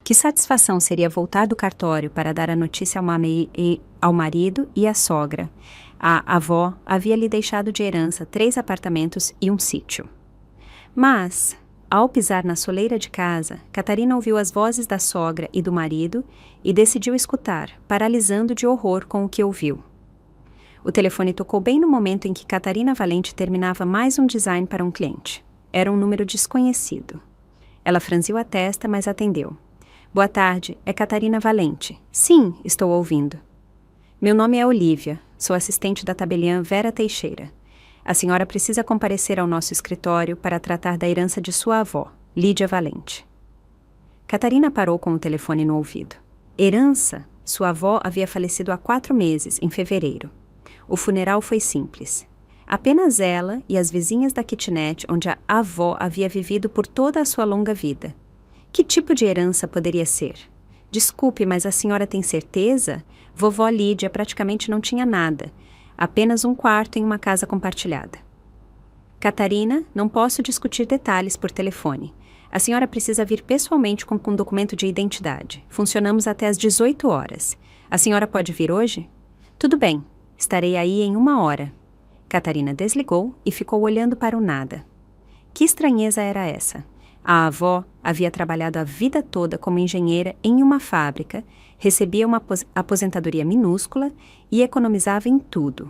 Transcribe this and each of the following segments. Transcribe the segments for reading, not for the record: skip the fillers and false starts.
Que satisfação seria voltar do cartório para dar a notícia ao marido e à sogra. A avó havia lhe deixado de herança 3 apartamentos e um sítio. Mas, ao pisar na soleira de casa, Catarina ouviu as vozes da sogra e do marido e decidiu escutar, paralisando de horror com o que ouviu. O telefone tocou bem no momento em que Catarina Valente terminava mais um design para um cliente. Era um número desconhecido. Ela franziu a testa, mas atendeu. Boa tarde, é Catarina Valente. Sim, estou ouvindo. Meu nome é Olívia, sou assistente da tabeliã Vera Teixeira. A senhora precisa comparecer ao nosso escritório para tratar da herança de sua avó, Lídia Valente. Catarina parou com o telefone no ouvido. Herança? Sua avó havia falecido há 4 meses, em fevereiro. O funeral foi simples. Apenas ela e as vizinhas da kitnet onde a avó havia vivido por toda a sua longa vida. Que tipo de herança poderia ser? Desculpe, mas a senhora tem certeza? Vovó Lídia praticamente não tinha nada. Apenas um quarto em uma casa compartilhada. Catarina, não posso discutir detalhes por telefone. A senhora precisa vir pessoalmente com um documento de identidade. Funcionamos até às 18 horas. A senhora pode vir hoje? Tudo bem. Estarei aí em 1 hora. Catarina desligou e ficou olhando para o nada. Que estranheza era essa? A avó havia trabalhado a vida toda como engenheira em uma fábrica, recebia uma aposentadoria minúscula e economizava em tudo.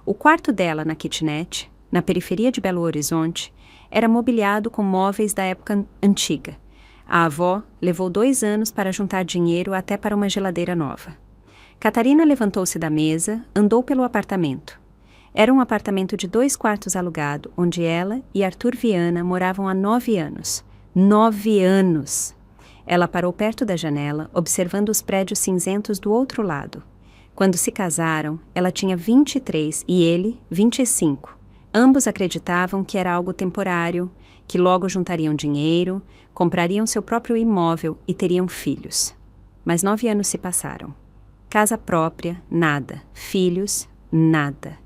O quarto dela na kitnet, na periferia de Belo Horizonte, era mobiliado com móveis da época antiga. A avó levou 2 anos para juntar dinheiro até para uma geladeira nova. Catarina levantou-se da mesa, andou pelo apartamento. Era um apartamento de 2 quartos alugado, onde ela e Arthur Viana moravam há 9 anos. 9 anos! Ela parou perto da janela, observando os prédios cinzentos do outro lado. Quando se casaram, ela tinha 23 e ele, 25. Ambos acreditavam que era algo temporário, que logo juntariam dinheiro, comprariam seu próprio imóvel e teriam filhos. Mas 9 anos se passaram. Casa própria, nada. Filhos, nada.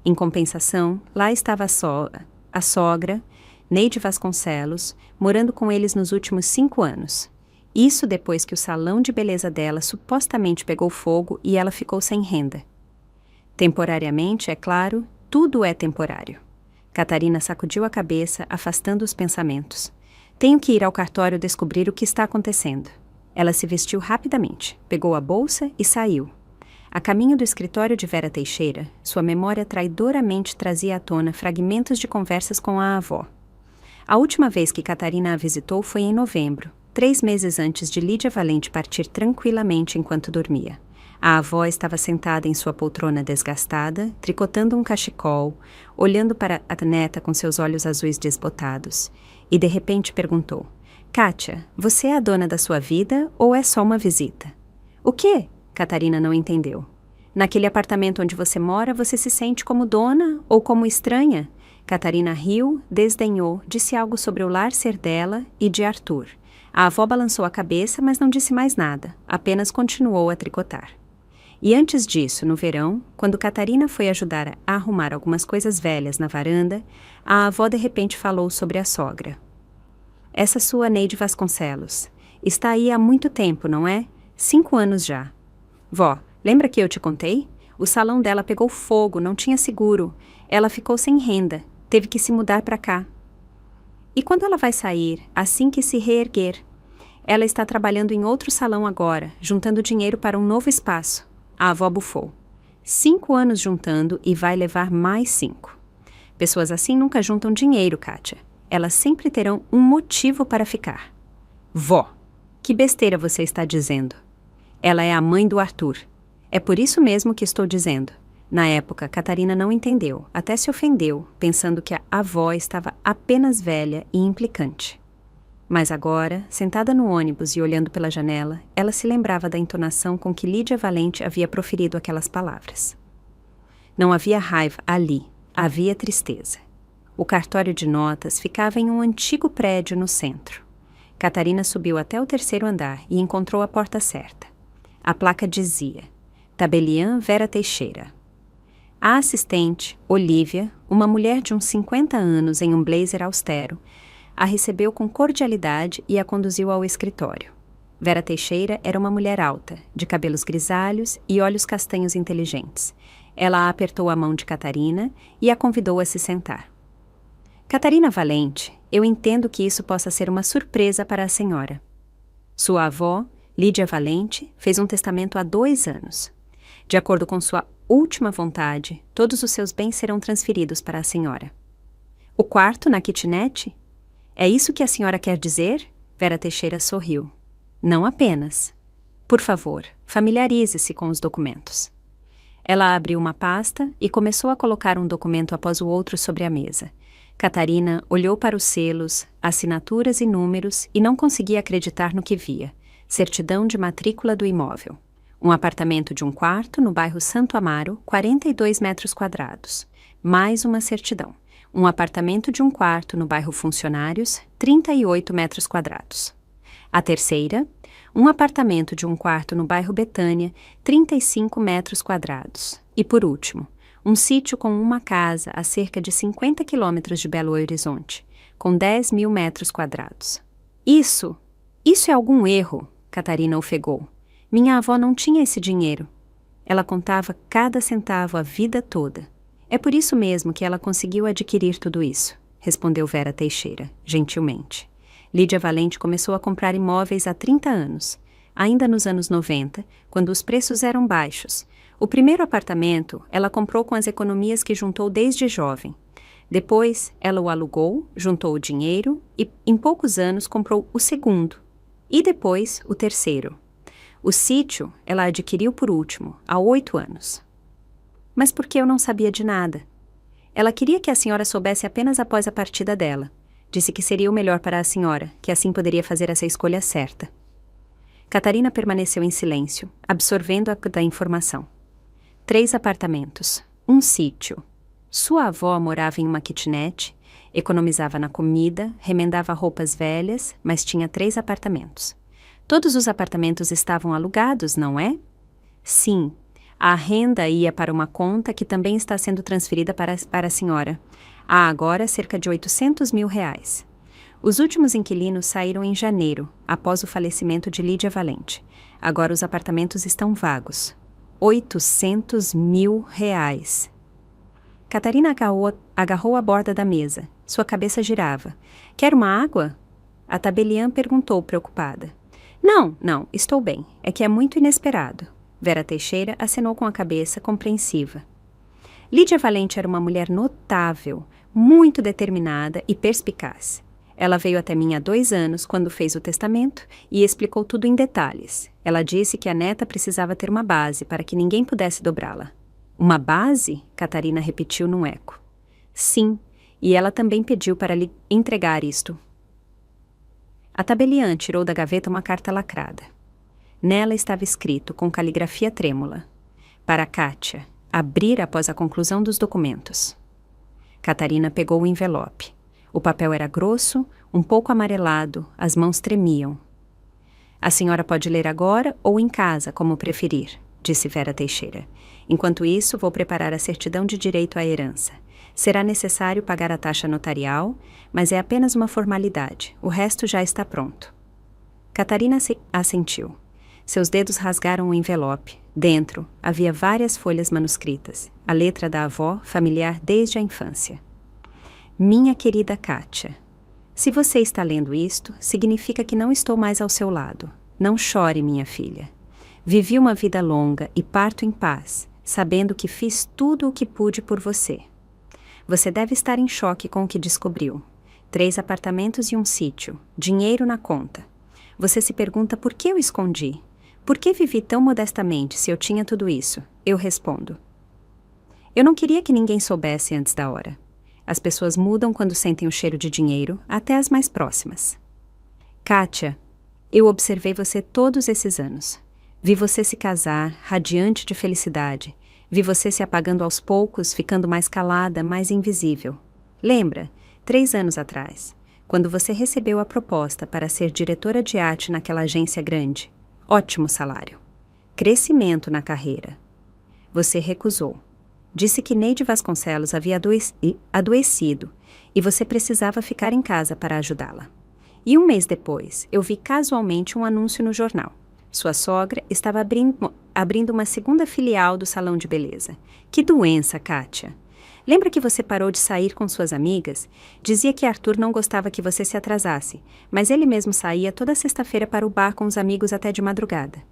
Em compensação, lá estava a sogra, Neide Vasconcelos, morando com eles nos últimos 5 anos. Isso depois que o salão de beleza dela supostamente pegou fogo e ela ficou sem renda. Temporariamente, é claro, tudo é temporário. Catarina sacudiu a cabeça, afastando os pensamentos. Tenho que ir ao cartório descobrir o que está acontecendo. Ela se vestiu rapidamente, pegou a bolsa e saiu. A caminho do escritório de Vera Teixeira, sua memória traidoramente trazia à tona fragmentos de conversas com a avó. A última vez que Catarina a visitou foi em novembro, 3 meses antes de Lídia Valente partir tranquilamente enquanto dormia. A avó estava sentada em sua poltrona desgastada, tricotando um cachecol, olhando para a neta com seus olhos azuis desbotados, e de repente perguntou: Kátia, você é a dona da sua vida ou é só uma visita? O quê? Catarina não entendeu. Naquele apartamento onde você mora, você se sente como dona ou como estranha? Catarina riu, desdenhou, disse algo sobre o lar ser dela e de Arthur. A avó balançou a cabeça, mas não disse mais nada, apenas continuou a tricotar. E antes disso, no verão, quando Catarina foi ajudar a arrumar algumas coisas velhas na varanda, a avó de repente falou sobre a sogra. Essa sua Neide Vasconcelos. Está aí há muito tempo, não é? 5 anos já. Vó, lembra que eu te contei? O salão dela pegou fogo, não tinha seguro. Ela ficou sem renda, teve que se mudar para cá. E quando ela vai sair, assim que se reerguer? Ela está trabalhando em outro salão agora, juntando dinheiro para um novo espaço. A avó bufou. 5 anos juntando e vai levar mais 5. Pessoas assim nunca juntam dinheiro, Kátia. Elas sempre terão um motivo para ficar. Vó, que besteira você está dizendo? Ela é a mãe do Arthur. É por isso mesmo que estou dizendo. Na época, Catarina não entendeu, até se ofendeu, pensando que a avó estava apenas velha e implicante. Mas agora, sentada no ônibus e olhando pela janela, ela se lembrava da entonação com que Lídia Valente havia proferido aquelas palavras. Não havia raiva ali, havia tristeza. O cartório de notas ficava em um antigo prédio no centro. Catarina subiu até o 3º andar e encontrou a porta certa. A placa dizia: Tabeliã Vera Teixeira. A assistente, Olívia, uma mulher de uns 50 anos em um blazer austero, a recebeu com cordialidade e a conduziu ao escritório. Vera Teixeira era uma mulher alta, de cabelos grisalhos e olhos castanhos inteligentes. Ela apertou a mão de Catarina e a convidou a se sentar. Catarina Valente, eu entendo que isso possa ser uma surpresa para a senhora. Sua avó, Lídia Valente, fez um testamento há 2 anos. De acordo com sua última vontade, todos os seus bens serão transferidos para a senhora. O quarto na kitnet? É isso que a senhora quer dizer? Vera Teixeira sorriu. Não apenas. Por favor, familiarize-se com os documentos. Ela abriu uma pasta e começou a colocar um documento após o outro sobre a mesa. Catarina olhou para os selos, assinaturas e números e não conseguia acreditar no que via. Certidão de matrícula do imóvel. Um apartamento de 1 quarto no bairro Santo Amaro, 42 metros quadrados. Mais uma certidão. Um apartamento de 1 quarto no bairro Funcionários, 38 metros quadrados. A terceira, um apartamento de 1 quarto no bairro Betânia, 35 metros quadrados. E por último, um sítio com uma casa a cerca de 50 quilômetros de Belo Horizonte, com 10 mil metros quadrados. Isso é algum erro, Catarina ofegou. Minha avó não tinha esse dinheiro. Ela contava cada centavo a vida toda. É por isso mesmo que ela conseguiu adquirir tudo isso, respondeu Vera Teixeira, gentilmente. Lídia Valente começou a comprar imóveis há 30 anos. Ainda nos anos 90, quando os preços eram baixos. O primeiro apartamento ela comprou com as economias que juntou desde jovem. Depois, ela o alugou, juntou o dinheiro e, em poucos anos, comprou o segundo. E depois, o terceiro. O sítio ela adquiriu por último, há 8 anos. Mas por que eu não sabia de nada? Ela queria que a senhora soubesse apenas após a partida dela. Disse que seria o melhor para a senhora, que assim poderia fazer essa escolha certa. Catarina permaneceu em silêncio, absorvendo da informação. 3 apartamentos, um sítio. Sua avó morava em uma kitnet, economizava na comida, remendava roupas velhas, mas tinha 3 apartamentos. Todos os apartamentos estavam alugados, não é? Sim. A renda ia para uma conta que também está sendo transferida para a senhora. Há agora cerca de 800 mil reais. Os últimos inquilinos saíram em janeiro, após o falecimento de Lídia Valente. Agora os apartamentos estão vagos. 800 mil reais. Catarina agarrou a borda da mesa. Sua cabeça girava. Quer uma água? A tabeliã perguntou, preocupada. Não, estou bem. É que é muito inesperado. Vera Teixeira acenou com a cabeça, compreensiva. Lídia Valente era uma mulher notável, muito determinada e perspicaz. Ela veio até mim há 2 anos, quando fez o testamento, e explicou tudo em detalhes. Ela disse que a neta precisava ter uma base para que ninguém pudesse dobrá-la. Uma base? Catarina repetiu num eco. Sim, e ela também pediu para lhe entregar isto. A tabeliã tirou da gaveta uma carta lacrada. Nela estava escrito, com caligrafia trêmula, para Kátia, abrir após a conclusão dos documentos. Catarina pegou o envelope. O papel era grosso, um pouco amarelado, as mãos tremiam. A senhora pode ler agora ou em casa, como preferir, disse Vera Teixeira. Enquanto isso, vou preparar a certidão de direito à herança. Será necessário pagar a taxa notarial, mas é apenas uma formalidade. O resto já está pronto. Catarina assentiu. Seus dedos rasgaram o envelope. Dentro, havia várias folhas manuscritas. A letra da avó, familiar desde a infância. Minha querida Kátia, se você está lendo isto, significa que não estou mais ao seu lado. Não chore, minha filha. Vivi uma vida longa e parto em paz, sabendo que fiz tudo o que pude por você. Você deve estar em choque com o que descobriu. 3 apartamentos e um sítio, dinheiro na conta. Você se pergunta por que eu escondi? Por que vivi tão modestamente se eu tinha tudo isso? Eu respondo. Eu não queria que ninguém soubesse antes da hora. As pessoas mudam quando sentem o cheiro de dinheiro, até as mais próximas. Kátia, eu observei você todos esses anos. Vi você se casar, radiante de felicidade. Vi você se apagando aos poucos, ficando mais calada, mais invisível. Lembra, 3 anos atrás, quando você recebeu a proposta para ser diretora de arte naquela agência grande. Ótimo salário. Crescimento na carreira. Você recusou. Disse que Neide Vasconcelos havia adoecido e você precisava ficar em casa para ajudá-la. E um mês depois, eu vi casualmente um anúncio no jornal. Sua sogra estava abrindo uma segunda filial do salão de beleza. Que doença, Kátia! Lembra que você parou de sair com suas amigas? Dizia que Arthur não gostava que você se atrasasse, mas ele mesmo saía toda sexta-feira para o bar com os amigos até de madrugada.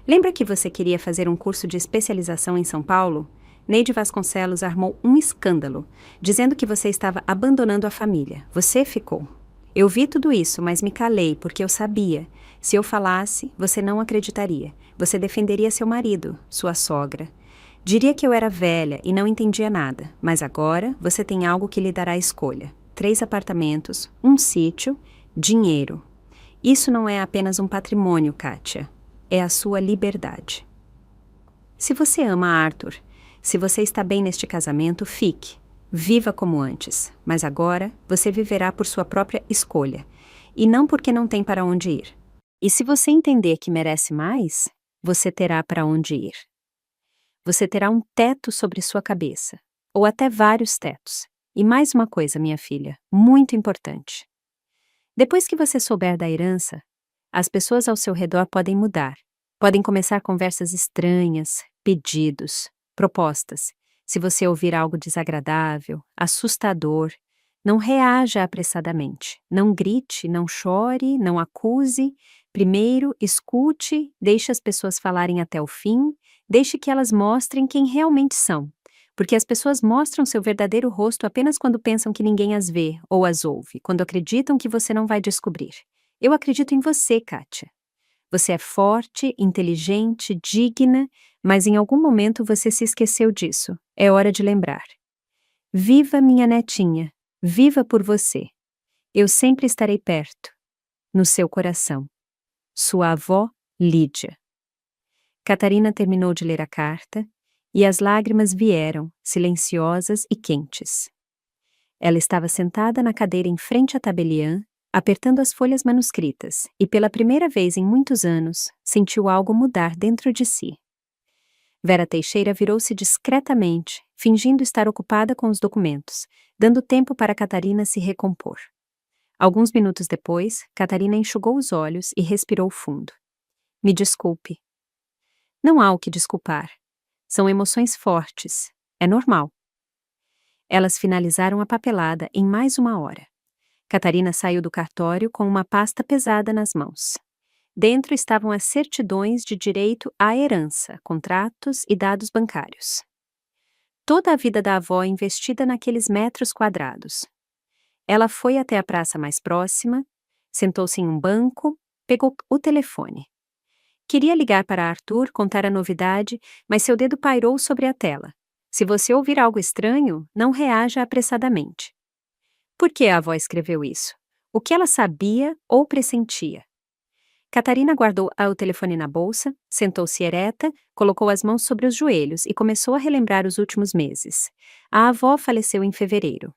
Lembra que você queria fazer um curso de especialização em São Paulo? Neide Vasconcelos armou um escândalo, dizendo que você estava abandonando a família. Você ficou. Eu vi tudo isso, mas me calei porque eu sabia. Se eu falasse, você não acreditaria. Você defenderia seu marido, sua sogra. Diria que eu era velha e não entendia nada, mas agora você tem algo que lhe dará escolha. 3 apartamentos, um sítio, dinheiro. Isso não é apenas um patrimônio, Kátia. É a sua liberdade. Se você ama Arthur, se você está bem neste casamento, fique. Viva como antes, mas agora você viverá por sua própria escolha, e não porque não tem para onde ir. E se você entender que merece mais, você terá para onde ir. Você terá um teto sobre sua cabeça, ou até vários tetos. E mais uma coisa, minha filha, muito importante. Depois que você souber da herança, as pessoas ao seu redor podem mudar. Podem começar conversas estranhas, pedidos, propostas. Se você ouvir algo desagradável, assustador, não reaja apressadamente. Não grite, não chore, não acuse. Primeiro, escute, deixe as pessoas falarem até o fim, deixe que elas mostrem quem realmente são. Porque as pessoas mostram seu verdadeiro rosto apenas quando pensam que ninguém as vê ou as ouve, quando acreditam que você não vai descobrir. Eu acredito em você, Kátia. Você é forte, inteligente, digna, mas em algum momento você se esqueceu disso. É hora de lembrar. Viva, minha netinha. Viva por você. Eu sempre estarei perto, no seu coração. Sua avó, Lídia. Catarina terminou de ler a carta e as lágrimas vieram, silenciosas e quentes. Ela estava sentada na cadeira em frente à tabeliã, apertando as folhas manuscritas, e pela primeira vez em muitos anos, sentiu algo mudar dentro de si. Vera Teixeira virou-se discretamente, fingindo estar ocupada com os documentos, dando tempo para Catarina se recompor. Alguns minutos depois, Catarina enxugou os olhos e respirou fundo. Me desculpe. Não há o que desculpar. São emoções fortes. É normal. Elas finalizaram a papelada em mais uma hora. Catarina saiu do cartório com uma pasta pesada nas mãos. Dentro estavam as certidões de direito à herança, contratos e dados bancários. Toda a vida da avó investida naqueles metros quadrados. Ela foi até a praça mais próxima, sentou-se em um banco, pegou o telefone. Queria ligar para Arthur, contar a novidade, mas seu dedo pairou sobre a tela. Se você ouvir algo estranho, não reaja apressadamente. Por que a avó escreveu isso? O que ela sabia ou pressentia? Catarina guardou o telefone na bolsa, sentou-se ereta, colocou as mãos sobre os joelhos e começou a relembrar os últimos meses. A avó faleceu em fevereiro.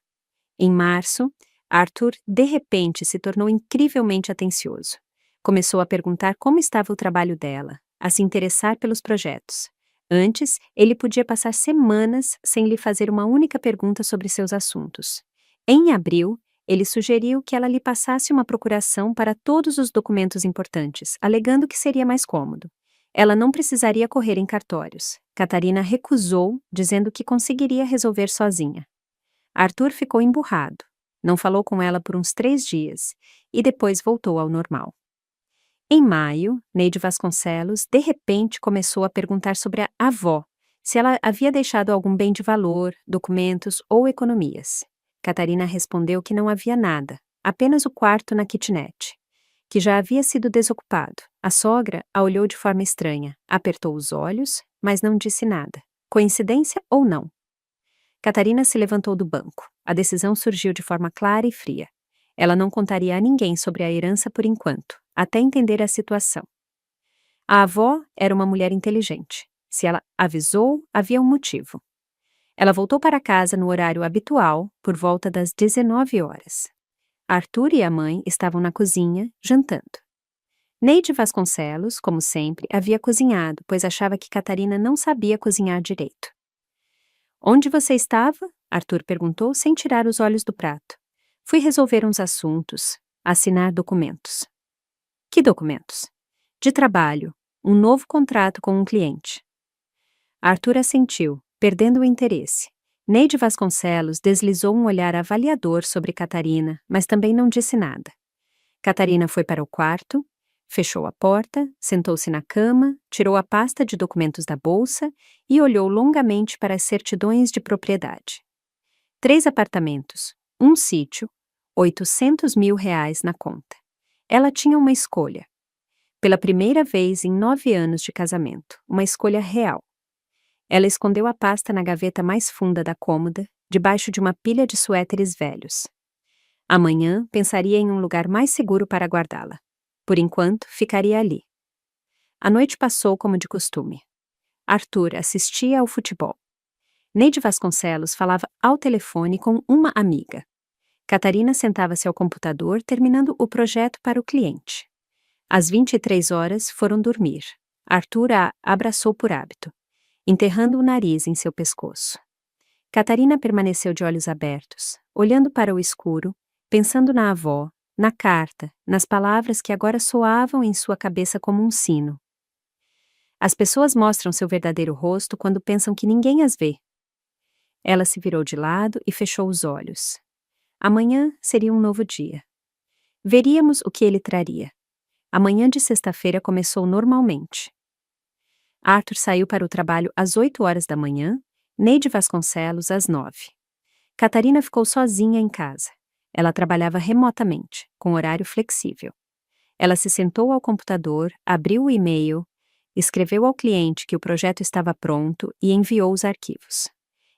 Em março, Arthur, de repente, se tornou incrivelmente atencioso. Começou a perguntar como estava o trabalho dela, a se interessar pelos projetos. Antes, ele podia passar semanas sem lhe fazer uma única pergunta sobre seus assuntos. Em abril, ele sugeriu que ela lhe passasse uma procuração para todos os documentos importantes, alegando que seria mais cômodo. Ela não precisaria correr em cartórios. Catarina recusou, dizendo que conseguiria resolver sozinha. Arthur ficou emburrado. Não falou com ela por uns 3 dias e depois voltou ao normal. Em maio, Neide Vasconcelos, de repente, começou a perguntar sobre a avó, se ela havia deixado algum bem de valor, documentos ou economias. Catarina respondeu que não havia nada, apenas o quarto na kitnet, que já havia sido desocupado. A sogra a olhou de forma estranha, apertou os olhos, mas não disse nada. Coincidência ou não? Catarina se levantou do banco. A decisão surgiu de forma clara e fria. Ela não contaria a ninguém sobre a herança por enquanto, até entender a situação. A avó era uma mulher inteligente. Se ela avisou, havia um motivo. Ela voltou para casa no horário habitual, por volta das 19 horas. Arthur e a mãe estavam na cozinha, jantando. Neide Vasconcelos, como sempre, havia cozinhado, pois achava que Catarina não sabia cozinhar direito. Onde você estava? Arthur perguntou, sem tirar os olhos do prato. Fui resolver uns assuntos. Assinar documentos. Que documentos? De trabalho. Um novo contrato com um cliente. Arthur assentiu, perdendo o interesse. Neide Vasconcelos deslizou um olhar avaliador sobre Catarina, mas também não disse nada. Catarina foi para o quarto, fechou a porta, sentou-se na cama, tirou a pasta de documentos da bolsa e olhou longamente para as certidões de propriedade. 3 apartamentos, um sítio, R$ 800 mil na conta. Ela tinha uma escolha. Pela primeira vez em 9 anos de casamento, uma escolha real. Ela escondeu a pasta na gaveta mais funda da cômoda, debaixo de uma pilha de suéteres velhos. Amanhã pensaria em um lugar mais seguro para guardá-la. Por enquanto, ficaria ali. A noite passou como de costume. Arthur assistia ao futebol. Neide Vasconcelos falava ao telefone com uma amiga. Catarina sentava-se ao computador terminando o projeto para o cliente. Às 23 horas foram dormir. Arthur a abraçou por hábito, enterrando o nariz em seu pescoço. Catarina permaneceu de olhos abertos, olhando para o escuro, pensando na avó, na carta, nas palavras que agora soavam em sua cabeça como um sino. As pessoas mostram seu verdadeiro rosto quando pensam que ninguém as vê. Ela se virou de lado e fechou os olhos. Amanhã seria um novo dia. Veríamos o que ele traria. A manhã de sexta-feira começou normalmente. Arthur saiu para o trabalho às 8 horas da manhã, Neide Vasconcelos às 9. Catarina ficou sozinha em casa. Ela trabalhava remotamente, com horário flexível. Ela se sentou ao computador, abriu o e-mail, escreveu ao cliente que o projeto estava pronto e enviou os arquivos.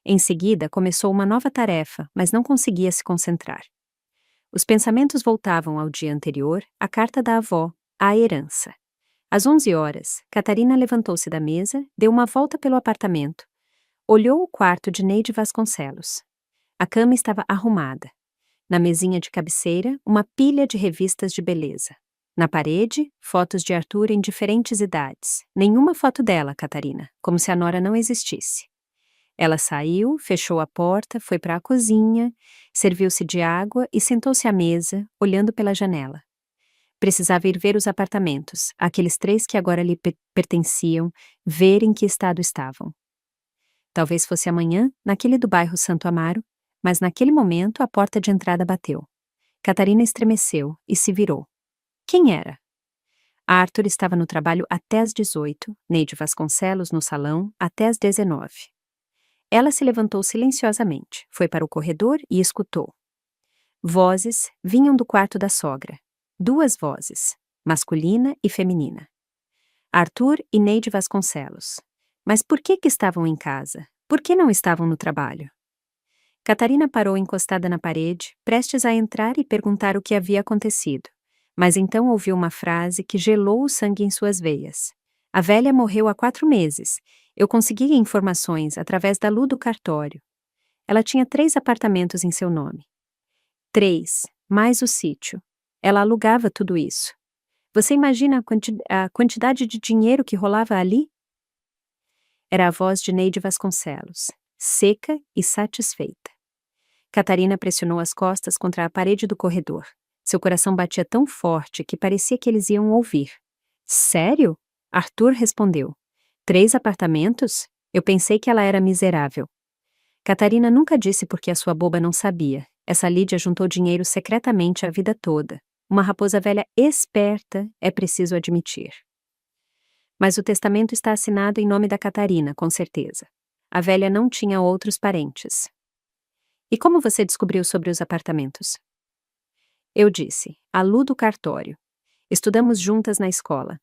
Em seguida, começou uma nova tarefa, mas não conseguia se concentrar. Os pensamentos voltavam ao dia anterior, à carta da avó, à herança. Às 11 horas, Catarina levantou-se da mesa, deu uma volta pelo apartamento, olhou o quarto de Neide Vasconcelos. A cama estava arrumada. Na mesinha de cabeceira, uma pilha de revistas de beleza. Na parede, fotos de Arthur em diferentes idades. Nenhuma foto dela, Catarina, como se a nora não existisse. Ela saiu, fechou a porta, foi para a cozinha, serviu-se de água e sentou-se à mesa, olhando pela janela. Precisava ir ver os apartamentos, aqueles 3 que agora lhe pertenciam, ver em que estado estavam. Talvez fosse amanhã, naquele do bairro Santo Amaro, mas naquele momento a porta de entrada bateu. Catarina estremeceu e se virou. Quem era? Arthur estava no trabalho até às 18, Neide Vasconcelos no salão até às 19. Ela se levantou silenciosamente, foi para o corredor e escutou. Vozes vinham do quarto da sogra. 2 vozes, masculina e feminina. Arthur e Neide Vasconcelos. Mas por que estavam em casa? Por que não estavam no trabalho? Catarina parou encostada na parede, prestes a entrar e perguntar o que havia acontecido. Mas então ouviu uma frase que gelou o sangue em suas veias. A velha morreu há 4 meses. Eu consegui informações através da Lu do cartório. Ela tinha 3 apartamentos em seu nome. 3, mais o sítio. Ela alugava tudo isso. Você imagina a quantidade de dinheiro que rolava ali? Era a voz de Neide Vasconcelos, seca e satisfeita. Catarina pressionou as costas contra a parede do corredor. Seu coração batia tão forte que parecia que eles iam ouvir. Sério? Arthur respondeu. 3 apartamentos? Eu pensei que ela era miserável. Catarina nunca disse porque a sua boba não sabia. Essa Lídia juntou dinheiro secretamente a vida toda. Uma raposa velha esperta, é preciso admitir. Mas o testamento está assinado em nome da Catarina, com certeza. A velha não tinha outros parentes. E como você descobriu sobre os apartamentos? Eu disse, a Lu do cartório. Estudamos juntas na escola.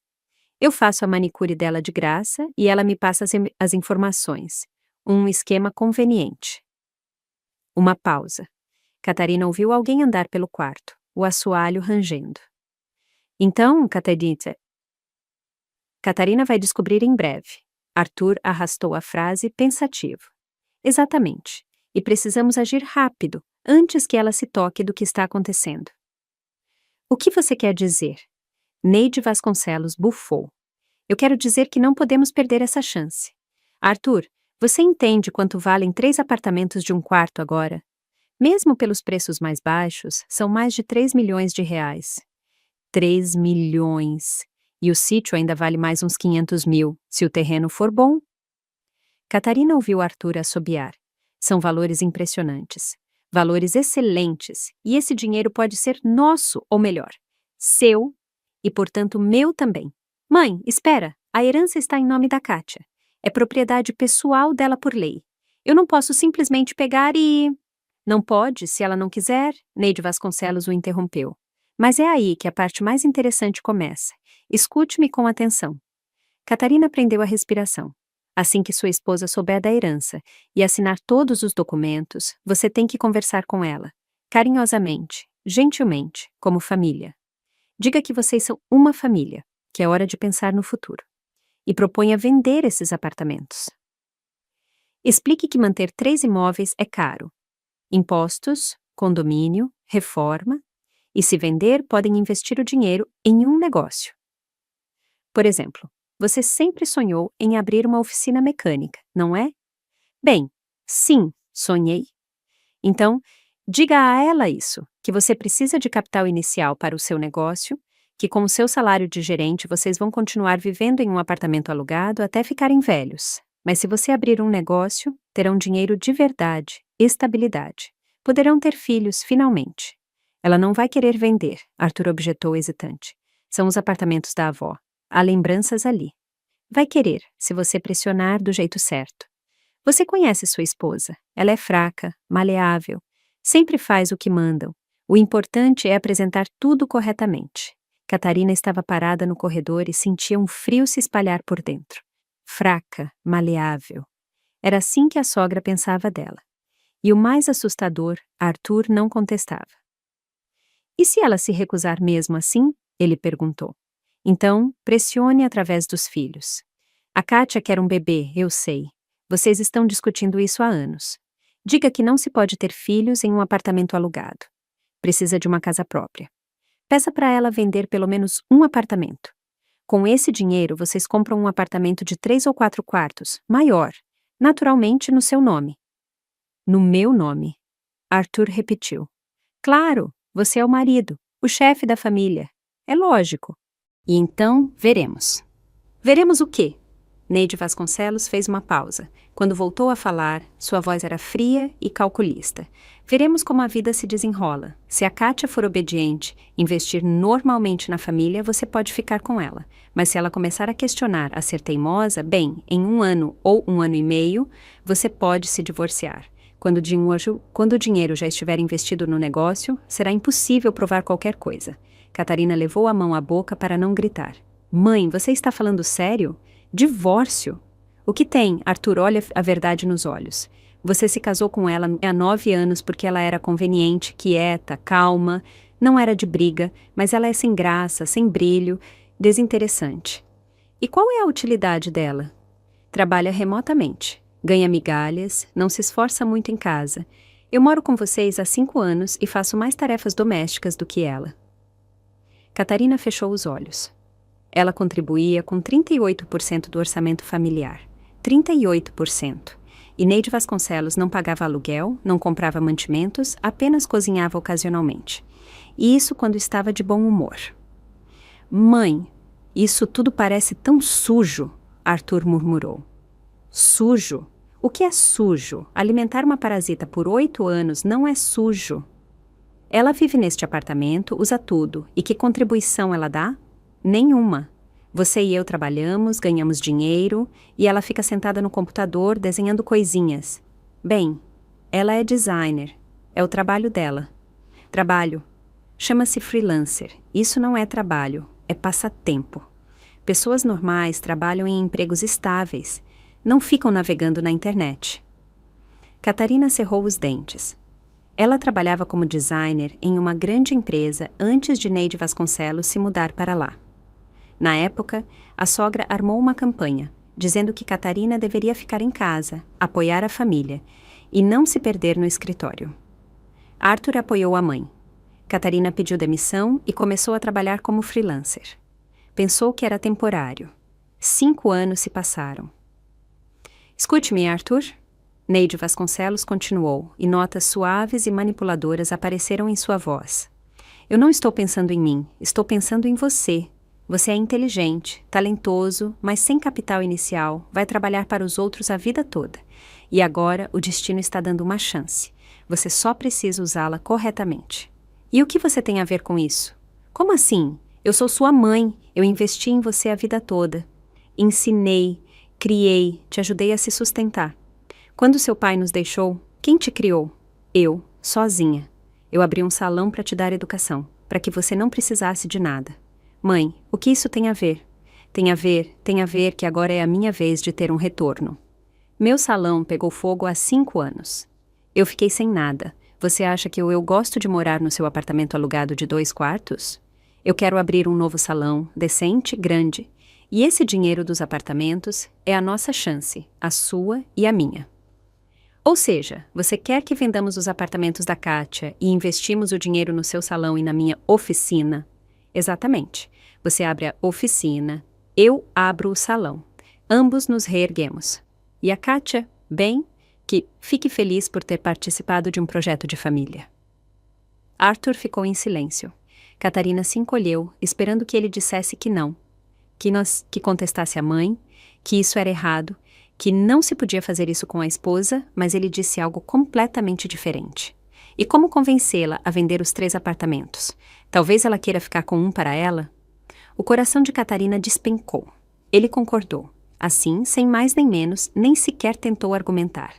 Eu faço a manicure dela de graça e ela me passa as informações. Um esquema conveniente. Uma pausa. Catarina ouviu alguém andar pelo quarto, o assoalho rangendo. Então, Catarina vai descobrir em breve. Arthur arrastou a frase pensativo. Exatamente. E precisamos agir rápido, antes que ela se toque do que está acontecendo. O que você quer dizer? Neide Vasconcelos bufou. Eu quero dizer que não podemos perder essa chance. Arthur, você entende quanto valem 3 apartamentos de um quarto agora? Mesmo pelos preços mais baixos, são mais de 3 milhões de reais. 3 milhões! E o sítio ainda vale mais uns 500 mil, se o terreno for bom. Catarina ouviu Arthur assobiar. São valores impressionantes. Valores excelentes. E esse dinheiro pode ser nosso, ou melhor, seu, e portanto meu também. Mãe, espera! A herança está em nome da Kátia. É propriedade pessoal dela por lei. Eu não posso simplesmente pegar e... Não pode, se ela não quiser, Neide Vasconcelos o interrompeu. Mas é aí que a parte mais interessante começa. Escute-me com atenção. Catarina prendeu a respiração. Assim que sua esposa souber da herança e assinar todos os documentos, você tem que conversar com ela, carinhosamente, gentilmente, como família. Diga que vocês são uma família, que é hora de pensar no futuro. E proponha vender esses apartamentos. Explique que manter 3 imóveis é caro. Impostos, condomínio, reforma, e se vender, podem investir o dinheiro em um negócio. Por exemplo, você sempre sonhou em abrir uma oficina mecânica, não é? Bem, sim, sonhei. Então, diga a ela isso, que você precisa de capital inicial para o seu negócio, que com o seu salário de gerente vocês vão continuar vivendo em um apartamento alugado até ficarem velhos. Mas se você abrir um negócio, terão dinheiro de verdade, estabilidade. Poderão ter filhos, finalmente. Ela não vai querer vender, Arthur objetou hesitante. São os apartamentos da avó. Há lembranças ali. Vai querer, se você pressionar do jeito certo. Você conhece sua esposa. Ela é fraca, maleável. Sempre faz o que mandam. O importante é apresentar tudo corretamente. Catarina estava parada no corredor e sentia um frio se espalhar por dentro. Fraca, maleável. Era assim que a sogra pensava dela. E o mais assustador, Arthur não contestava. E se ela se recusar mesmo assim? Ele perguntou. Então, pressione através dos filhos. A Kátia quer um bebê, eu sei. Vocês estão discutindo isso há anos. Diga que não se pode ter filhos em um apartamento alugado. Precisa de uma casa própria. Peça para ela vender pelo menos um apartamento. Com esse dinheiro, vocês compram um apartamento de 3 ou 4 quartos, maior, naturalmente no seu nome. No meu nome. Arthur repetiu. Claro, você é o marido, o chefe da família. É lógico. E então, veremos. Veremos o quê? Neide Vasconcelos fez uma pausa. Quando voltou a falar, sua voz era fria e calculista. Veremos como a vida se desenrola. Se a Kátia for obediente, investir normalmente na família, você pode ficar com ela. Mas se ela começar a questionar, a ser teimosa, bem, em 1 ano ou 1 ano e meio, você pode se divorciar. Quando o dinheiro já estiver investido no negócio, será impossível provar qualquer coisa. Catarina levou a mão à boca para não gritar. Mãe, você está falando sério? Divórcio? O que tem? Arthur olha a verdade nos olhos. Você se casou com ela há 9 anos porque ela era conveniente, quieta, calma, não era de briga, mas ela é sem graça, sem brilho, desinteressante. E qual é a utilidade dela? Trabalha remotamente, ganha migalhas, não se esforça muito em casa. Eu moro com vocês há 5 anos e faço mais tarefas domésticas do que ela. Catarina fechou os olhos. Ela contribuía com 38% do orçamento familiar. 38%. E Neide Vasconcelos não pagava aluguel, não comprava mantimentos, apenas cozinhava ocasionalmente. E isso quando estava de bom humor. Mãe, isso tudo parece tão sujo, Arthur murmurou. Sujo? O que é sujo? Alimentar uma parasita por 8 anos não é sujo. Ela vive neste apartamento, usa tudo. E que contribuição ela dá? Nenhuma. Você e eu trabalhamos, ganhamos dinheiro, e ela fica sentada no computador desenhando coisinhas. Bem, ela é designer. É o trabalho dela. Trabalho. Chama-se freelancer. Isso não é trabalho, é passatempo. Pessoas normais trabalham em empregos estáveis. Não ficam navegando na internet. Catarina cerrou os dentes. Ela trabalhava como designer em uma grande empresa antes de Neide Vasconcelos se mudar para lá. Na época, a sogra armou uma campanha, dizendo que Catarina deveria ficar em casa, apoiar a família, e não se perder no escritório. Arthur apoiou a mãe. Catarina pediu demissão e começou a trabalhar como freelancer. Pensou que era temporário. 5 anos se passaram. Escute-me, Arthur. Neide Vasconcelos continuou, e notas suaves e manipuladoras apareceram em sua voz. Eu não estou pensando em mim, estou pensando em você. Você é inteligente, talentoso, mas sem capital inicial, vai trabalhar para os outros a vida toda. E agora o destino está dando uma chance. Você só precisa usá-la corretamente. E o que você tem a ver com isso? Como assim? Eu sou sua mãe, eu investi em você a vida toda. Ensinei, criei, te ajudei a se sustentar. Quando seu pai nos deixou, quem te criou? Eu, sozinha. Eu abri um salão para te dar educação, para que você não precisasse de nada. Mãe, o que isso tem a ver? Tem a ver que agora é a minha vez de ter um retorno. Meu salão pegou fogo há 5 anos. Eu fiquei sem nada. Você acha que eu gosto de morar no seu apartamento alugado de 2 quartos? Eu quero abrir um novo salão, decente, grande. E esse dinheiro dos apartamentos é a nossa chance, a sua e a minha. Ou seja, você quer que vendamos os apartamentos da Kátia e investimos o dinheiro no seu salão e na minha oficina? Exatamente. Você abre a oficina, eu abro o salão. Ambos nos reerguemos. E a Kátia, bem, que fique feliz por ter participado de um projeto de família. Arthur ficou em silêncio. Catarina se encolheu, esperando que ele dissesse que não. Que contestasse a mãe, que isso era errado, que não se podia fazer isso com a esposa, mas ele disse algo completamente diferente. E como convencê-la a vender os 3 apartamentos? Talvez ela queira ficar com um para ela? O coração de Catarina despencou. Ele concordou. Assim, sem mais nem menos, nem sequer tentou argumentar.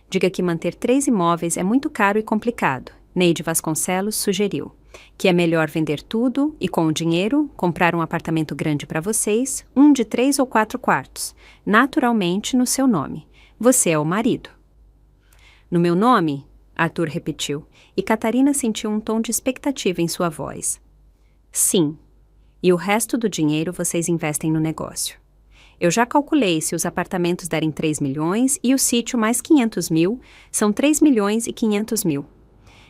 Diga que manter 3 imóveis é muito caro e complicado. Neide Vasconcelos sugeriu que é melhor vender tudo e, com o dinheiro, comprar um apartamento grande para vocês, um de 3 ou 4 quartos, naturalmente no seu nome. Você é o marido. No meu nome? Arthur repetiu, e Catarina sentiu um tom de expectativa em sua voz. Sim. E o resto do dinheiro vocês investem no negócio. Eu já calculei se os apartamentos derem 3 milhões e o sítio mais 500 mil, são 3 milhões e 500 mil.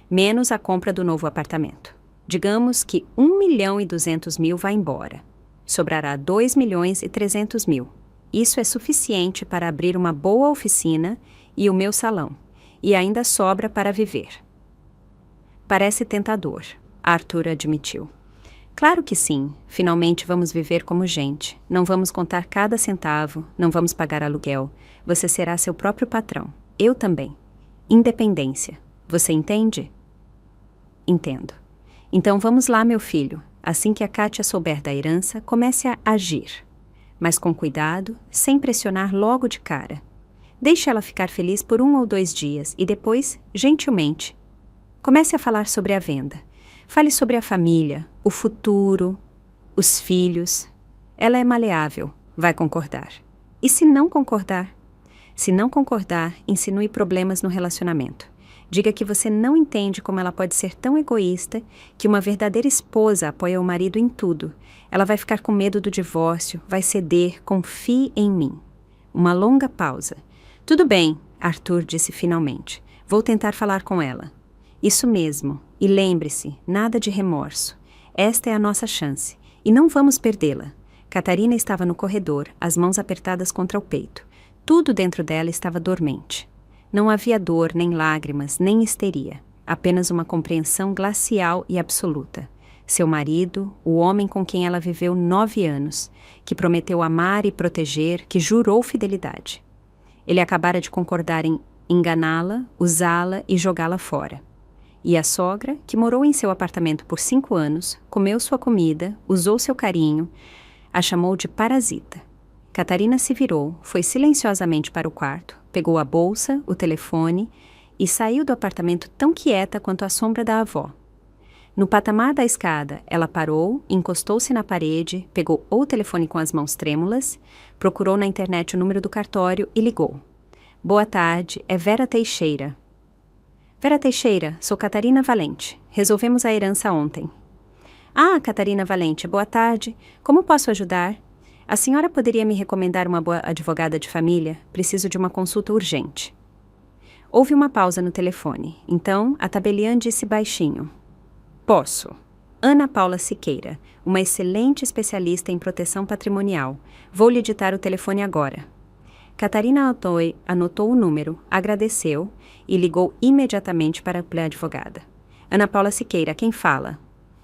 Menos a compra do novo apartamento. Digamos que 1 milhão e 200 mil vai embora. Sobrará 2 milhões e 300 mil. Isso é suficiente para abrir uma boa oficina e o meu salão. E ainda sobra para viver. Parece tentador, Arthur admitiu. Claro que sim. Finalmente vamos viver como gente. Não vamos contar cada centavo, não vamos pagar aluguel. Você será seu próprio patrão. Eu também. Independência. Você entende? Entendo. Então vamos lá, meu filho. Assim que a Kátia souber da herança, comece a agir. Mas com cuidado, sem pressionar logo de cara. Deixe ela ficar feliz por 1 ou 2 dias e depois, gentilmente, comece a falar sobre a venda. Fale sobre a família, o futuro, os filhos. Ela é maleável, vai concordar. E se não concordar? Se não concordar, insinue problemas no relacionamento. Diga que você não entende como ela pode ser tão egoísta, que uma verdadeira esposa apoia o marido em tudo. Ela vai ficar com medo do divórcio, vai ceder, confie em mim. Uma longa pausa. Tudo bem, Arthur disse finalmente. Vou tentar falar com ela. Isso mesmo. E lembre-se, nada de remorso. Esta é a nossa chance. E não vamos perdê-la. Catarina estava no corredor, as mãos apertadas contra o peito. Tudo dentro dela estava dormente. Não havia dor, nem lágrimas, nem histeria. Apenas uma compreensão glacial e absoluta. Seu marido, o homem com quem ela viveu 9 anos, que prometeu amar e proteger, que jurou fidelidade. Ele acabara de concordar em enganá-la, usá-la e jogá-la fora. E a sogra, que morou em seu apartamento por 5 anos, comeu sua comida, usou seu carinho, a chamou de parasita. Catarina se virou, foi silenciosamente para o quarto, pegou a bolsa, o telefone e saiu do apartamento tão quieta quanto a sombra da avó. No patamar da escada, ela parou, encostou-se na parede, pegou o telefone com as mãos trêmulas, procurou na internet o número do cartório e ligou. Boa tarde, é Vera Teixeira. Vera Teixeira, sou Catarina Valente. Resolvemos a herança ontem. Ah, Catarina Valente, boa tarde. Como posso ajudar? A senhora poderia me recomendar uma boa advogada de família? Preciso de uma consulta urgente. Houve uma pausa no telefone. Então, a tabeliã disse baixinho. Posso. Ana Paula Siqueira, uma excelente especialista em proteção patrimonial. Vou lhe ditar o telefone agora. Catarina anotou o número, agradeceu e ligou imediatamente para a advogada. Ana Paula Siqueira, quem fala?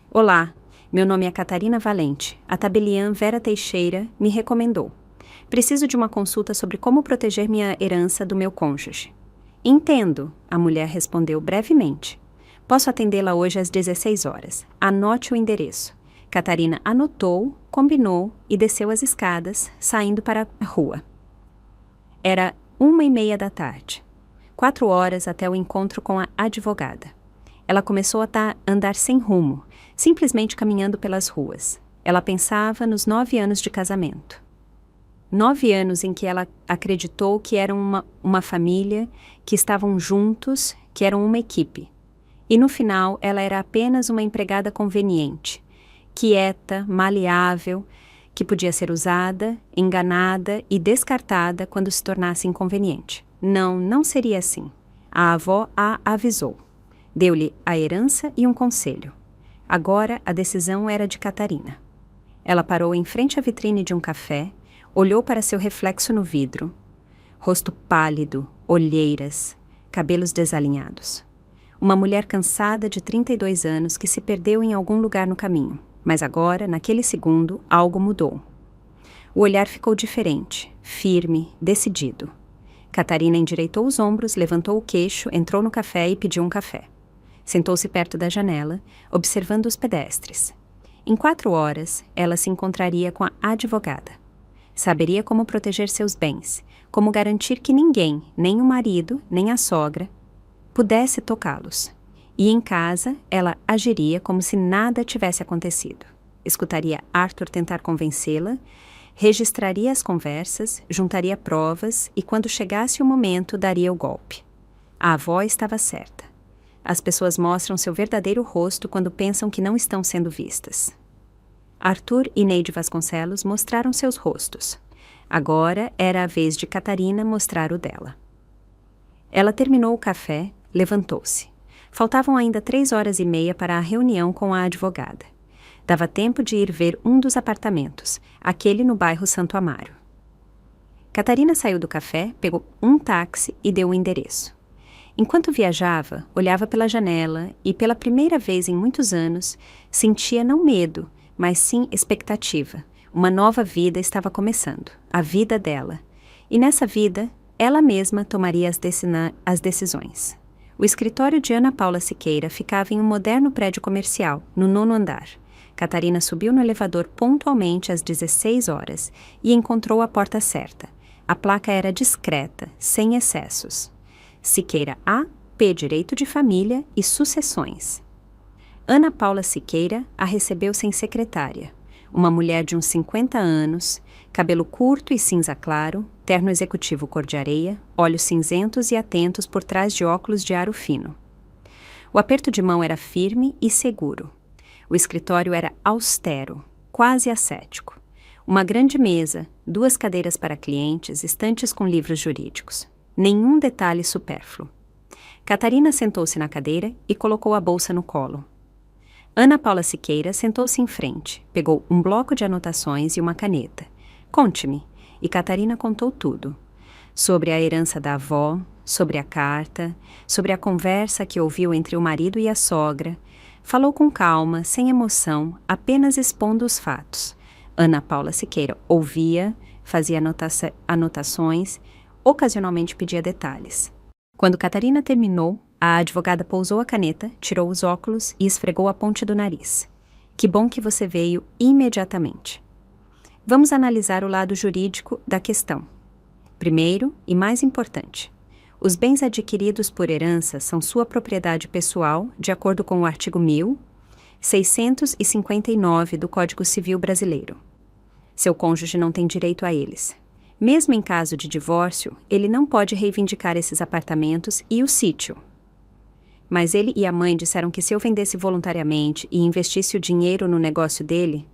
Olá, meu nome é Catarina Valente. A tabeliã Vera Teixeira me recomendou. Preciso de uma consulta sobre como proteger minha herança do meu cônjuge. Entendo, a mulher respondeu brevemente. Posso atendê-la hoje às 16 horas. Anote o endereço. Catarina anotou, combinou e desceu as escadas, saindo para a rua. Era 1:30 da tarde. 4 horas até o encontro com a advogada. Ela começou a andar sem rumo, simplesmente caminhando pelas ruas. Ela pensava nos 9 anos de casamento. 9 anos em que ela acreditou que eram uma família, que estavam juntos, que eram uma equipe. E no final ela era apenas uma empregada conveniente, quieta, maleável, que podia ser usada, enganada e descartada quando se tornasse inconveniente. Não seria assim. A avó a avisou. Deu-lhe a herança e um conselho. Agora a decisão era de Catarina. Ela parou em frente à vitrine de um café, olhou para seu reflexo no vidro. Rosto pálido, olheiras, cabelos desalinhados. Uma mulher cansada de 32 anos que se perdeu em algum lugar no caminho. Mas agora, naquele segundo, algo mudou. O olhar ficou diferente, firme, decidido. Catarina endireitou os ombros, levantou o queixo, entrou no café e pediu um café. Sentou-se perto da janela, observando os pedestres. Em 4 horas, ela se encontraria com a advogada. Saberia como proteger seus bens, como garantir que ninguém, nem o marido, nem a sogra, pudesse tocá-los. E em casa, ela agiria como se nada tivesse acontecido. Escutaria Arthur tentar convencê-la, registraria as conversas, juntaria provas e, quando chegasse o momento, daria o golpe. A avó estava certa. As pessoas mostram seu verdadeiro rosto quando pensam que não estão sendo vistas. Arthur e Neide Vasconcelos mostraram seus rostos. Agora era a vez de Catarina mostrar o dela. Ela terminou o café, levantou-se. Faltavam ainda 3h30 para a reunião com a advogada. Dava tempo de ir ver um dos apartamentos, aquele no bairro Santo Amaro. Catarina saiu do café, pegou um táxi e deu o endereço. Enquanto viajava, olhava pela janela e, pela primeira vez em muitos anos, sentia não medo, mas sim expectativa. Uma nova vida estava começando, a vida dela. E nessa vida, ela mesma tomaria as decisões. O escritório de Ana Paula Siqueira ficava em um moderno prédio comercial, no 9º andar. Catarina subiu no elevador pontualmente às 16 horas e encontrou a porta certa. A placa era discreta, sem excessos. Siqueira A, P Direito de Família e Sucessões. Ana Paula Siqueira a recebeu sem secretária. Uma mulher de uns 50 anos, cabelo curto e cinza claro, terno executivo cor de areia, olhos cinzentos e atentos por trás de óculos de aro fino. O aperto de mão era firme e seguro. O escritório era austero, quase ascético. Uma grande mesa, 2 cadeiras para clientes, estantes com livros jurídicos. Nenhum detalhe supérfluo. Catarina sentou-se na cadeira e colocou a bolsa no colo. Ana Paula Siqueira sentou-se em frente, pegou um bloco de anotações e uma caneta. Conte-me. E Catarina contou tudo. Sobre a herança da avó, sobre a carta, sobre a conversa que ouviu entre o marido e a sogra. Falou com calma, sem emoção, apenas expondo os fatos. Ana Paula Siqueira ouvia, fazia anotações, ocasionalmente pedia detalhes. Quando Catarina terminou, a advogada pousou a caneta, tirou os óculos e esfregou a ponte do nariz. Que bom que você veio imediatamente. Vamos analisar o lado jurídico da questão. Primeiro, e mais importante, os bens adquiridos por herança são sua propriedade pessoal, de acordo com o artigo 1659 do Código Civil Brasileiro. Seu cônjuge não tem direito a eles. Mesmo em caso de divórcio, ele não pode reivindicar esses apartamentos e o sítio. Mas ele e a mãe disseram que se eu vendesse voluntariamente e investisse o dinheiro no negócio dele,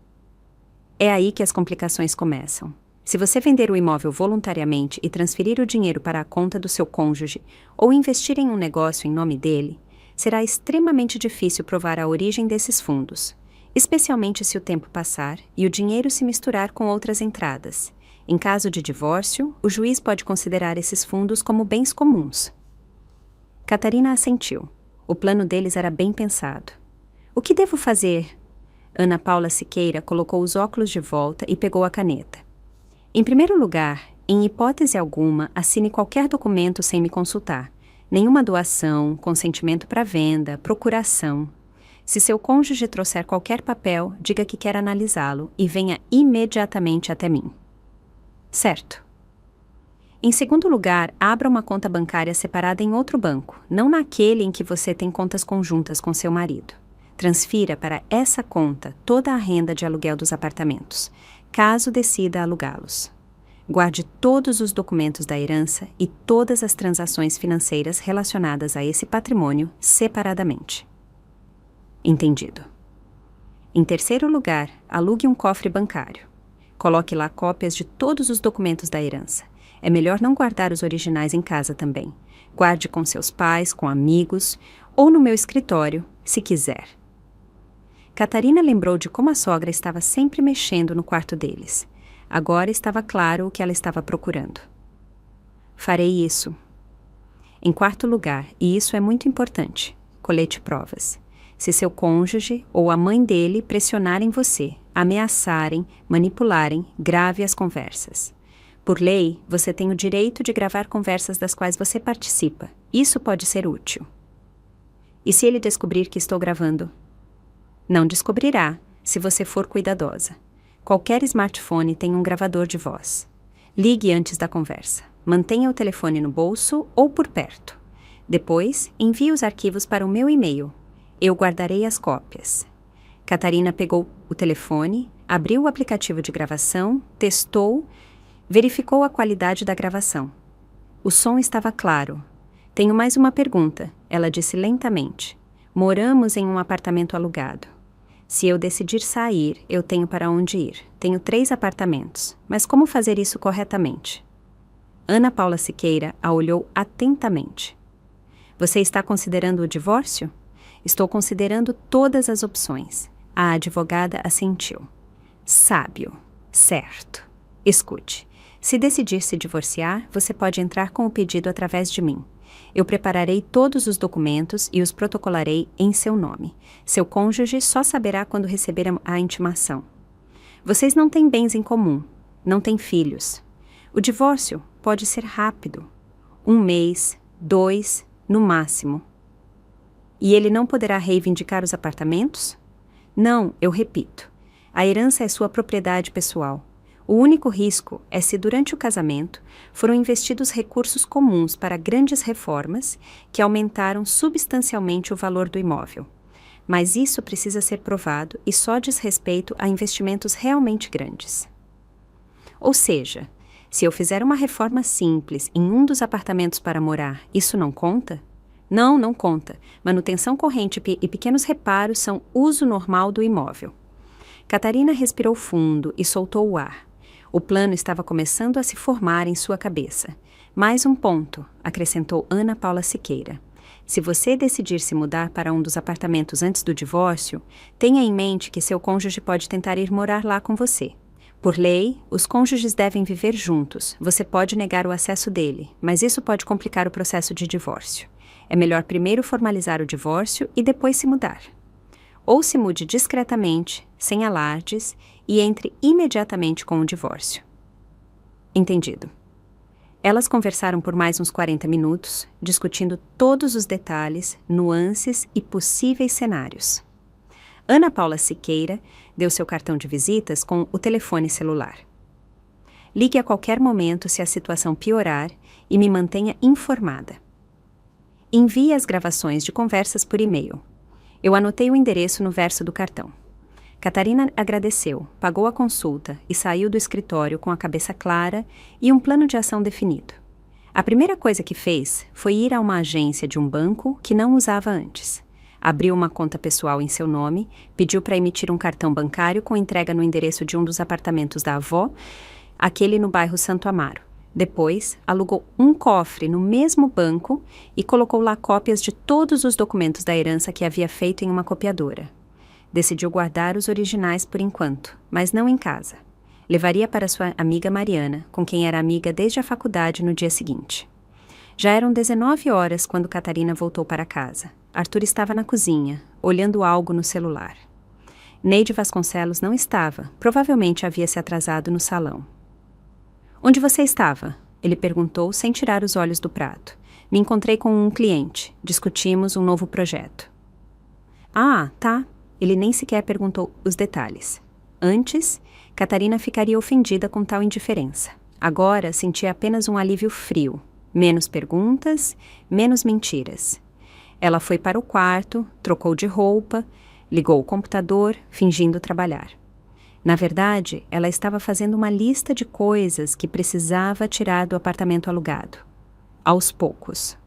é aí que as complicações começam. Se você vender o imóvel voluntariamente e transferir o dinheiro para a conta do seu cônjuge ou investir em um negócio em nome dele, será extremamente difícil provar a origem desses fundos, especialmente se o tempo passar e o dinheiro se misturar com outras entradas. Em caso de divórcio, o juiz pode considerar esses fundos como bens comuns. Catarina assentiu. O plano deles era bem pensado. O que devo fazer? Ana Paula Siqueira colocou os óculos de volta e pegou a caneta. Em primeiro lugar, em hipótese alguma, assine qualquer documento sem me consultar. Nenhuma doação, consentimento para venda, procuração. Se seu cônjuge trouxer qualquer papel, diga que quer analisá-lo e venha imediatamente até mim. Certo. Em segundo lugar, abra uma conta bancária separada em outro banco, não naquele em que você tem contas conjuntas com seu marido. Transfira para essa conta toda a renda de aluguel dos apartamentos, caso decida alugá-los. Guarde todos os documentos da herança e todas as transações financeiras relacionadas a esse patrimônio separadamente. Entendido. Em terceiro lugar, alugue um cofre bancário. Coloque lá cópias de todos os documentos da herança. É melhor não guardar os originais em casa também. Guarde com seus pais, com amigos ou no meu escritório, se quiser. Catarina lembrou de como a sogra estava sempre mexendo no quarto deles. Agora estava claro o que ela estava procurando. Farei isso. Em quarto lugar, e isso é muito importante, colete provas. Se seu cônjuge ou a mãe dele pressionarem você, ameaçarem, manipularem, grave as conversas. Por lei, você tem o direito de gravar conversas das quais você participa. Isso pode ser útil. E se ele descobrir que estou gravando? Não descobrirá, se você for cuidadosa. Qualquer smartphone tem um gravador de voz. Ligue antes da conversa. Mantenha o telefone no bolso ou por perto. Depois, envie os arquivos para o meu e-mail. Eu guardarei as cópias. Catarina pegou o telefone, abriu o aplicativo de gravação, testou, verificou a qualidade da gravação. O som estava claro. Tenho mais uma pergunta, ela disse lentamente. Moramos em um apartamento alugado. Se eu decidir sair, eu tenho para onde ir. Tenho 3 apartamentos. Mas como fazer isso corretamente? Ana Paula Siqueira a olhou atentamente. Você está considerando o divórcio? Estou considerando todas as opções. A advogada assentiu. Sábio. Certo. Escute. Se decidir se divorciar, você pode entrar com o pedido através de mim. Eu prepararei todos os documentos e os protocolarei em seu nome. Seu cônjuge só saberá quando receber a intimação. Vocês não têm bens em comum, não têm filhos. O divórcio pode ser rápido. 1 mês, 2, no máximo. E ele não poderá reivindicar os apartamentos? Não, eu repito. A herança é sua propriedade pessoal. O único risco é se durante o casamento foram investidos recursos comuns para grandes reformas que aumentaram substancialmente o valor do imóvel. Mas isso precisa ser provado e só diz respeito a investimentos realmente grandes. Ou seja, se eu fizer uma reforma simples em um dos apartamentos para morar, isso não conta? Não, não conta. Manutenção corrente e pequenos reparos são uso normal do imóvel. Catarina respirou fundo e soltou o ar. O plano estava começando a se formar em sua cabeça. Mais um ponto, acrescentou Ana Paula Siqueira. Se você decidir se mudar para um dos apartamentos antes do divórcio, tenha em mente que seu cônjuge pode tentar ir morar lá com você. Por lei, os cônjuges devem viver juntos. Você pode negar o acesso dele, mas isso pode complicar o processo de divórcio. É melhor primeiro formalizar o divórcio e depois se mudar. Ou se mude discretamente, sem alardes, e entre imediatamente com o divórcio. Entendido. Elas conversaram por mais uns 40 minutos, discutindo todos os detalhes, nuances e possíveis cenários. Ana Paula Siqueira deu seu cartão de visitas com o telefone celular. Ligue a qualquer momento se a situação piorar e me mantenha informada. Envie as gravações de conversas por e-mail. Eu anotei o endereço no verso do cartão. Catarina agradeceu, pagou a consulta e saiu do escritório com a cabeça clara e um plano de ação definido. A primeira coisa que fez foi ir a uma agência de um banco que não usava antes. Abriu uma conta pessoal em seu nome, pediu para emitir um cartão bancário com entrega no endereço de um dos apartamentos da avó, aquele no bairro Santo Amaro. Depois, alugou um cofre no mesmo banco e colocou lá cópias de todos os documentos da herança que havia feito em uma copiadora. Decidiu guardar os originais por enquanto, mas não em casa. Levaria para sua amiga Mariana, com quem era amiga desde a faculdade, no dia seguinte. Já eram 19 horas quando Catarina voltou para casa. Arthur estava na cozinha, olhando algo no celular. Neide Vasconcelos não estava, provavelmente havia se atrasado no salão. Onde você estava? Ele perguntou sem tirar os olhos do prato. Me encontrei com um cliente. Discutimos um novo projeto. Ah, tá. Ele nem sequer perguntou os detalhes. Antes, Catarina ficaria ofendida com tal indiferença. Agora sentia apenas um alívio frio. Menos perguntas, menos mentiras. Ela foi para o quarto, trocou de roupa, ligou o computador, fingindo trabalhar. Na verdade, ela estava fazendo uma lista de coisas que precisava tirar do apartamento alugado. Aos poucos.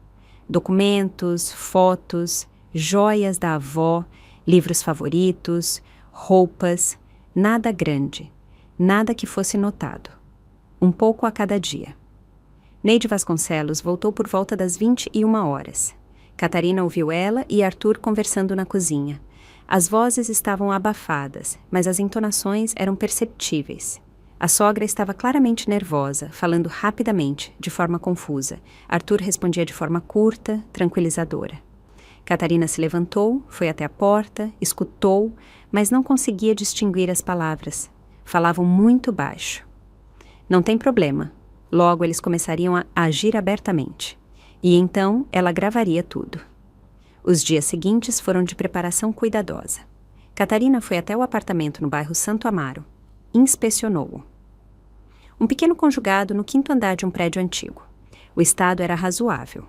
Documentos, fotos, joias da avó, livros favoritos, roupas, nada grande, nada que fosse notado. Um pouco a cada dia. Neide Vasconcelos voltou por volta das 21 horas. Catarina ouviu ela e Arthur conversando na cozinha. As vozes estavam abafadas, mas as entonações eram perceptíveis. A sogra estava claramente nervosa, falando rapidamente, de forma confusa. Arthur respondia de forma curta, tranquilizadora. Catarina se levantou, foi até a porta, escutou, mas não conseguia distinguir as palavras. Falavam muito baixo. Não tem problema. Logo eles começariam a agir abertamente. E então ela gravaria tudo. Os dias seguintes foram de preparação cuidadosa. Catarina foi até o apartamento no bairro Santo Amaro. Inspecionou-o. Um pequeno conjugado no 5º andar de um prédio antigo. O estado era razoável.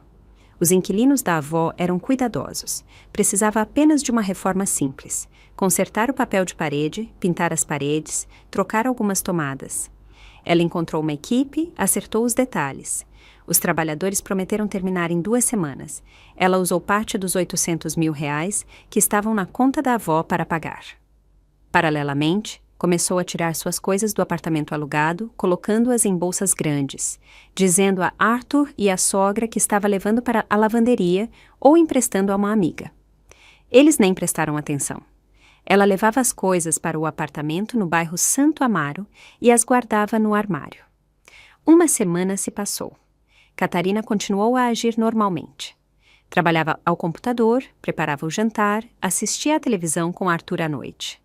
Os inquilinos da avó eram cuidadosos. Precisava apenas de uma reforma simples. Consertar o papel de parede, pintar as paredes, trocar algumas tomadas. Ela encontrou uma equipe, acertou os detalhes. Os trabalhadores prometeram terminar em 2 semanas. Ela usou parte dos R$800 mil que estavam na conta da avó para pagar. Paralelamente, começou a tirar suas coisas do apartamento alugado, colocando-as em bolsas grandes, dizendo a Arthur e à sogra que estava levando para a lavanderia ou emprestando a uma amiga. Eles nem prestaram atenção. Ela levava as coisas para o apartamento no bairro Santo Amaro e as guardava no armário. 1 semana se passou. Catarina continuou a agir normalmente. Trabalhava ao computador, preparava o jantar, assistia à televisão com Arthur à noite.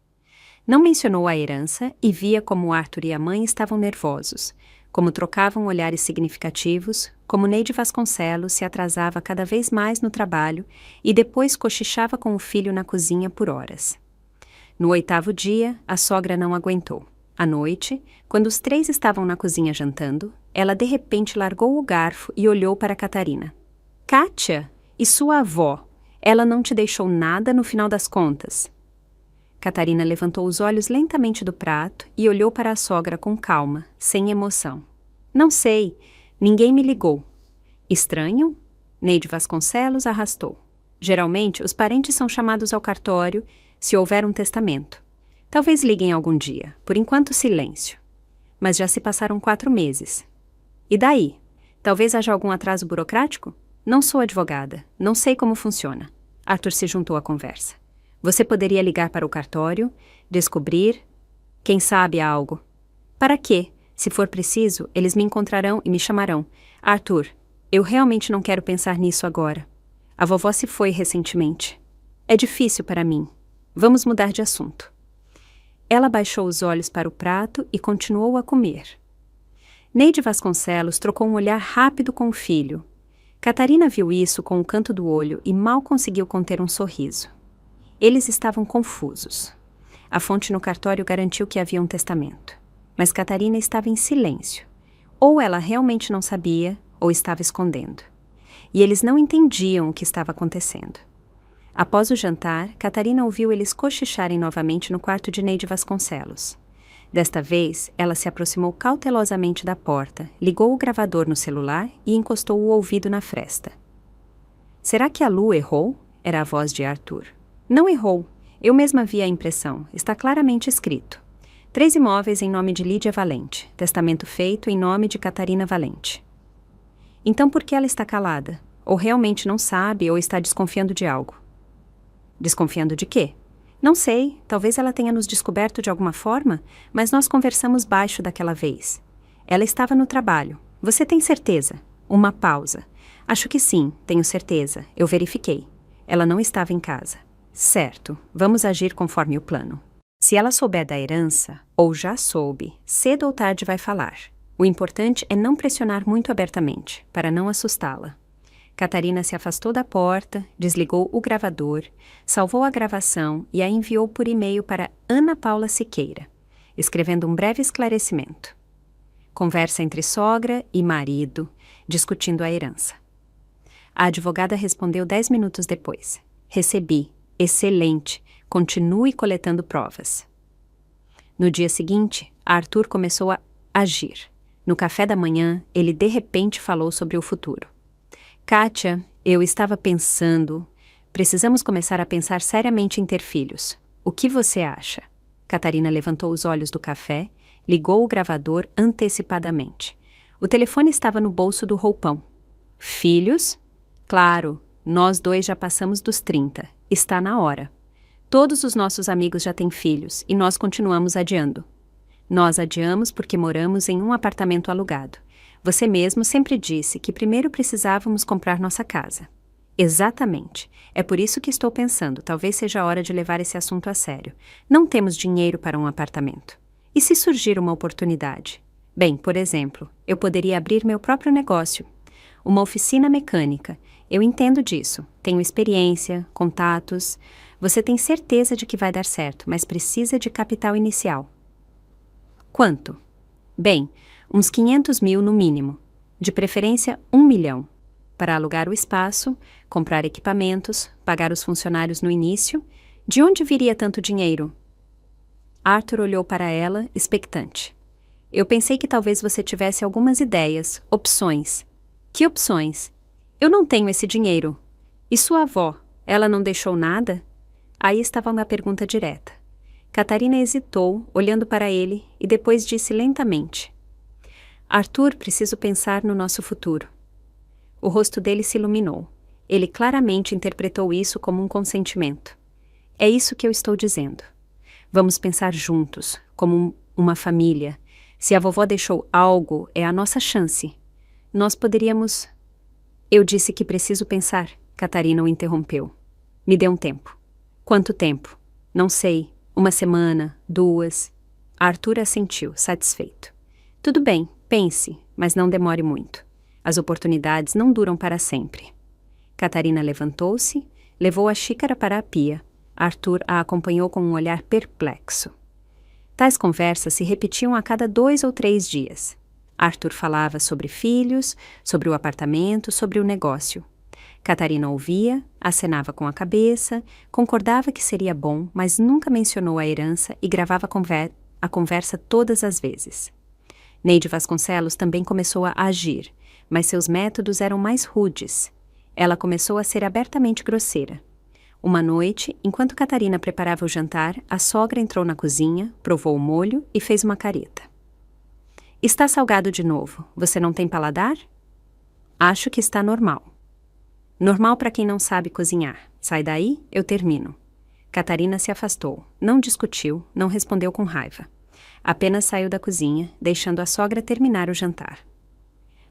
Não mencionou a herança e via como Arthur e a mãe estavam nervosos, como trocavam olhares significativos, como Neide Vasconcelos se atrasava cada vez mais no trabalho e depois cochichava com o filho na cozinha por horas. No 8º dia, a sogra não aguentou. À noite, quando os 3 estavam na cozinha jantando, ela de repente largou o garfo e olhou para Catarina. Kátia, e sua avó? Ela não te deixou nada no final das contas? Catarina levantou os olhos lentamente do prato e olhou para a sogra com calma, sem emoção. Não sei, ninguém me ligou. Estranho? Neide Vasconcelos arrastou. Geralmente, os parentes são chamados ao cartório se houver um testamento. Talvez liguem algum dia. Por enquanto, silêncio. Mas já se passaram 4 meses. E daí? Talvez haja algum atraso burocrático? Não sou advogada. Não sei como funciona. Arthur se juntou à conversa. Você poderia ligar para o cartório, descobrir... Quem sabe algo. Para quê? Se for preciso, eles me encontrarão e me chamarão. Arthur, eu realmente não quero pensar nisso agora. A vovó se foi recentemente. É difícil para mim. Vamos mudar de assunto. Ela baixou os olhos para o prato e continuou a comer. Neide Vasconcelos trocou um olhar rápido com o filho. Catarina viu isso com o canto do olho e mal conseguiu conter um sorriso. Eles estavam confusos. A fonte no cartório garantiu que havia um testamento. Mas Catarina estava em silêncio. Ou ela realmente não sabia, ou estava escondendo. E eles não entendiam o que estava acontecendo. Após o jantar, Catarina ouviu eles cochicharem novamente no quarto de Neide Vasconcelos. Desta vez, ela se aproximou cautelosamente da porta, ligou o gravador no celular e encostou o ouvido na fresta. Será que a Lu errou? Era a voz de Arthur. Não errou. Eu mesma vi a impressão. Está claramente escrito. 3 imóveis em nome de Lídia Valente. Testamento feito em nome de Catarina Valente. Então por que ela está calada? Ou realmente não sabe ou está desconfiando de algo? Desconfiando de quê? Não sei, talvez ela tenha nos descoberto de alguma forma, mas nós conversamos baixo daquela vez. Ela estava no trabalho. Você tem certeza? Uma pausa. Acho que sim, tenho certeza. Eu verifiquei. Ela não estava em casa. Certo, vamos agir conforme o plano. Se ela souber da herança, ou já soube, cedo ou tarde vai falar. O importante é não pressionar muito abertamente, para não assustá-la. Catarina se afastou da porta, desligou o gravador, salvou a gravação e a enviou por e-mail para Ana Paula Siqueira, escrevendo um breve esclarecimento. Conversa entre sogra e marido, discutindo a herança. A advogada respondeu 10 minutos depois. Recebi. Excelente. Continue coletando provas. No dia seguinte, Arthur começou a agir. No café da manhã, ele de repente falou sobre o futuro. Kátia, eu estava pensando... Precisamos começar a pensar seriamente em ter filhos. O que você acha? Catarina levantou os olhos do café, ligou o gravador antecipadamente. O telefone estava no bolso do roupão. Filhos? Claro, nós dois já passamos dos 30. Está na hora. Todos os nossos amigos já têm filhos e nós continuamos adiando. Nós adiamos porque moramos em um apartamento alugado. Você mesmo sempre disse que primeiro precisávamos comprar nossa casa. Exatamente. É por isso que estou pensando, talvez seja a hora de levar esse assunto a sério. Não temos dinheiro para um apartamento. E se surgir uma oportunidade? Bem, por exemplo, eu poderia abrir meu próprio negócio. Uma oficina mecânica. Eu entendo disso. Tenho experiência, contatos. Você tem certeza de que vai dar certo, mas precisa de capital inicial. Quanto? Bem, uns 500 mil no mínimo. De preferência, 1 milhão. Para alugar o espaço, comprar equipamentos, pagar os funcionários no início. De onde viria tanto dinheiro? Arthur olhou para ela, expectante. Eu pensei que talvez você tivesse algumas ideias, opções. Que opções? Eu não tenho esse dinheiro. E sua avó, ela não deixou nada? Aí estava uma pergunta direta. Catarina hesitou, olhando para ele, e depois disse lentamente. Arthur, preciso pensar no nosso futuro. O rosto dele se iluminou. Ele claramente interpretou isso como um consentimento. É isso que eu estou dizendo. Vamos pensar juntos, como uma família. Se a vovó deixou algo, é a nossa chance. Nós poderíamos... Eu disse que preciso pensar, Catarina o interrompeu. Me dê um tempo. Quanto tempo? Não sei. 1 semana, 2. Arthur assentiu, satisfeito. Tudo bem, pense, mas não demore muito. As oportunidades não duram para sempre. Catarina levantou-se, levou a xícara para a pia. Arthur a acompanhou com um olhar perplexo. Tais conversas se repetiam a cada 2 ou 3 dias. Arthur falava sobre filhos, sobre o apartamento, sobre o negócio. Catarina ouvia, acenava com a cabeça, concordava que seria bom, mas nunca mencionou a herança e gravava a conversa todas as vezes. Neide Vasconcelos também começou a agir, mas seus métodos eram mais rudes. Ela começou a ser abertamente grosseira. Uma noite, enquanto Catarina preparava o jantar, a sogra entrou na cozinha, provou o molho e fez uma careta. Está salgado de novo. Você não tem paladar? Acho que está normal. Normal para quem não sabe cozinhar. Sai daí, eu termino. Catarina se afastou. Não discutiu, não respondeu com raiva. Apenas saiu da cozinha, deixando a sogra terminar o jantar.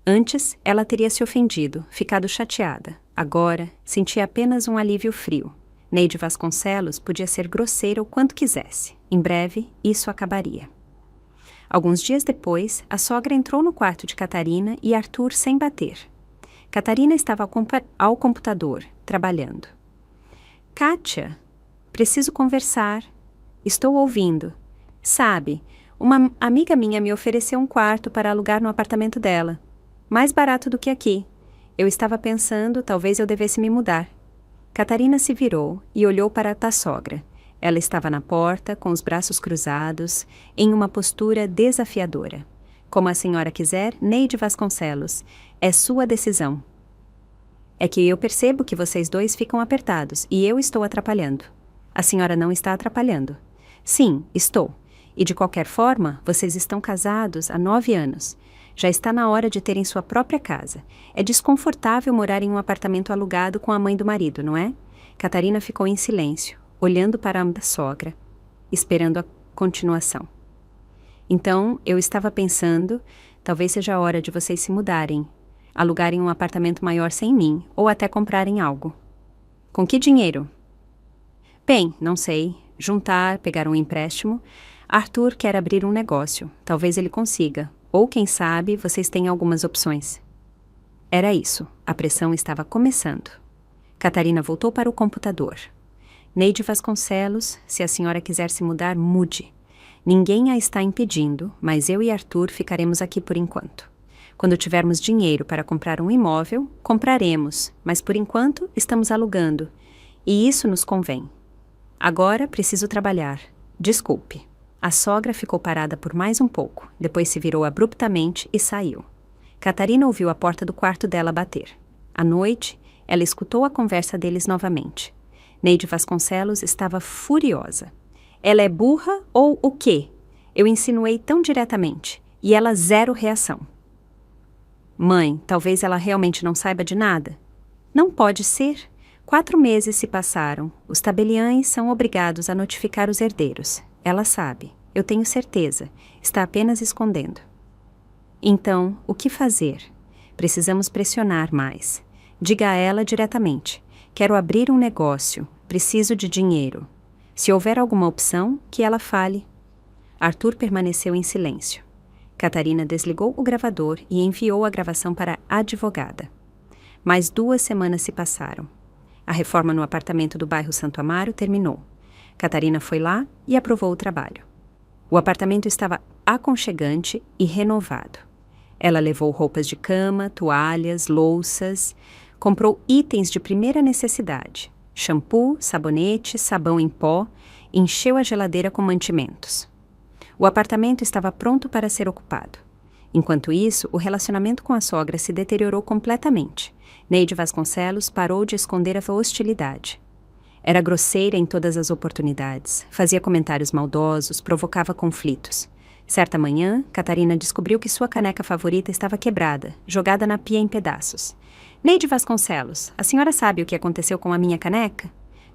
Antes, ela teria se ofendido, ficado chateada. Agora, sentia apenas um alívio frio. Neide Vasconcelos podia ser grosseira o quanto quisesse. Em breve, isso acabaria. Alguns dias depois, a sogra entrou no quarto de Catarina e Arthur sem bater. Catarina estava ao computador, trabalhando. Kátia, preciso conversar. Estou ouvindo. Sabe, uma amiga minha me ofereceu um quarto para alugar no apartamento dela. Mais barato do que aqui. Eu estava pensando, talvez eu devesse me mudar. Catarina se virou e olhou para a sogra. Ela estava na porta, com os braços cruzados, em uma postura desafiadora. Como a senhora quiser, Neide Vasconcelos, é sua decisão. É que eu percebo que vocês dois ficam apertados e eu estou atrapalhando. A senhora não está atrapalhando. Sim, estou. E de qualquer forma, vocês estão casados há 9 anos. Já está na hora de terem sua própria casa. É desconfortável morar em um apartamento alugado com a mãe do marido, não é? Catarina ficou em silêncio. olhando para a sogra, esperando a continuação. Então, eu estava pensando, talvez seja a hora de vocês se mudarem, alugarem um apartamento maior sem mim, ou até comprarem algo. Com que dinheiro? Bem, não sei. Juntar, pegar um empréstimo. Arthur quer abrir um negócio. Talvez ele consiga. Ou, quem sabe, vocês têm algumas opções. Era isso. A pressão estava começando. Catarina voltou para o computador. Neide Vasconcelos, se a senhora quiser se mudar, mude. Ninguém a está impedindo, mas eu e Arthur ficaremos aqui por enquanto. Quando tivermos dinheiro para comprar um imóvel, compraremos, mas por enquanto estamos alugando. E isso nos convém. Agora preciso trabalhar. Desculpe. A sogra ficou parada por mais um pouco, depois se virou abruptamente e saiu. Catarina ouviu a porta do quarto dela bater. À noite, ela escutou a conversa deles novamente. Neide Vasconcelos estava furiosa. Ela é burra ou o quê? Eu insinuei tão diretamente, e ela zero reação. Mãe, talvez ela realmente não saiba de nada? Não pode ser. 4 meses se passaram. Os tabeliães são obrigados a notificar os herdeiros. Ela sabe. Eu tenho certeza. Está apenas escondendo. Então, o que fazer? Precisamos pressionar mais. Diga a ela diretamente. Quero abrir um negócio. Preciso de dinheiro. Se houver alguma opção, que ela fale. Arthur permaneceu em silêncio. Catarina desligou o gravador e enviou a gravação para a advogada. Mais 2 semanas se passaram. A reforma no apartamento do bairro Santo Amaro terminou. Catarina foi lá e aprovou o trabalho. O apartamento estava aconchegante e renovado. Ela levou roupas de cama, toalhas, louças, comprou itens de primeira necessidade, shampoo, sabonete, sabão em pó, encheu a geladeira com mantimentos. O apartamento estava pronto para ser ocupado. Enquanto isso, o relacionamento com a sogra se deteriorou completamente. Neide Vasconcelos parou de esconder a hostilidade. Era grosseira em todas as oportunidades, fazia comentários maldosos, provocava conflitos. Certa manhã, Catarina descobriu que sua caneca favorita estava quebrada, jogada na pia em pedaços. Neide Vasconcelos, a senhora sabe o que aconteceu com a minha caneca?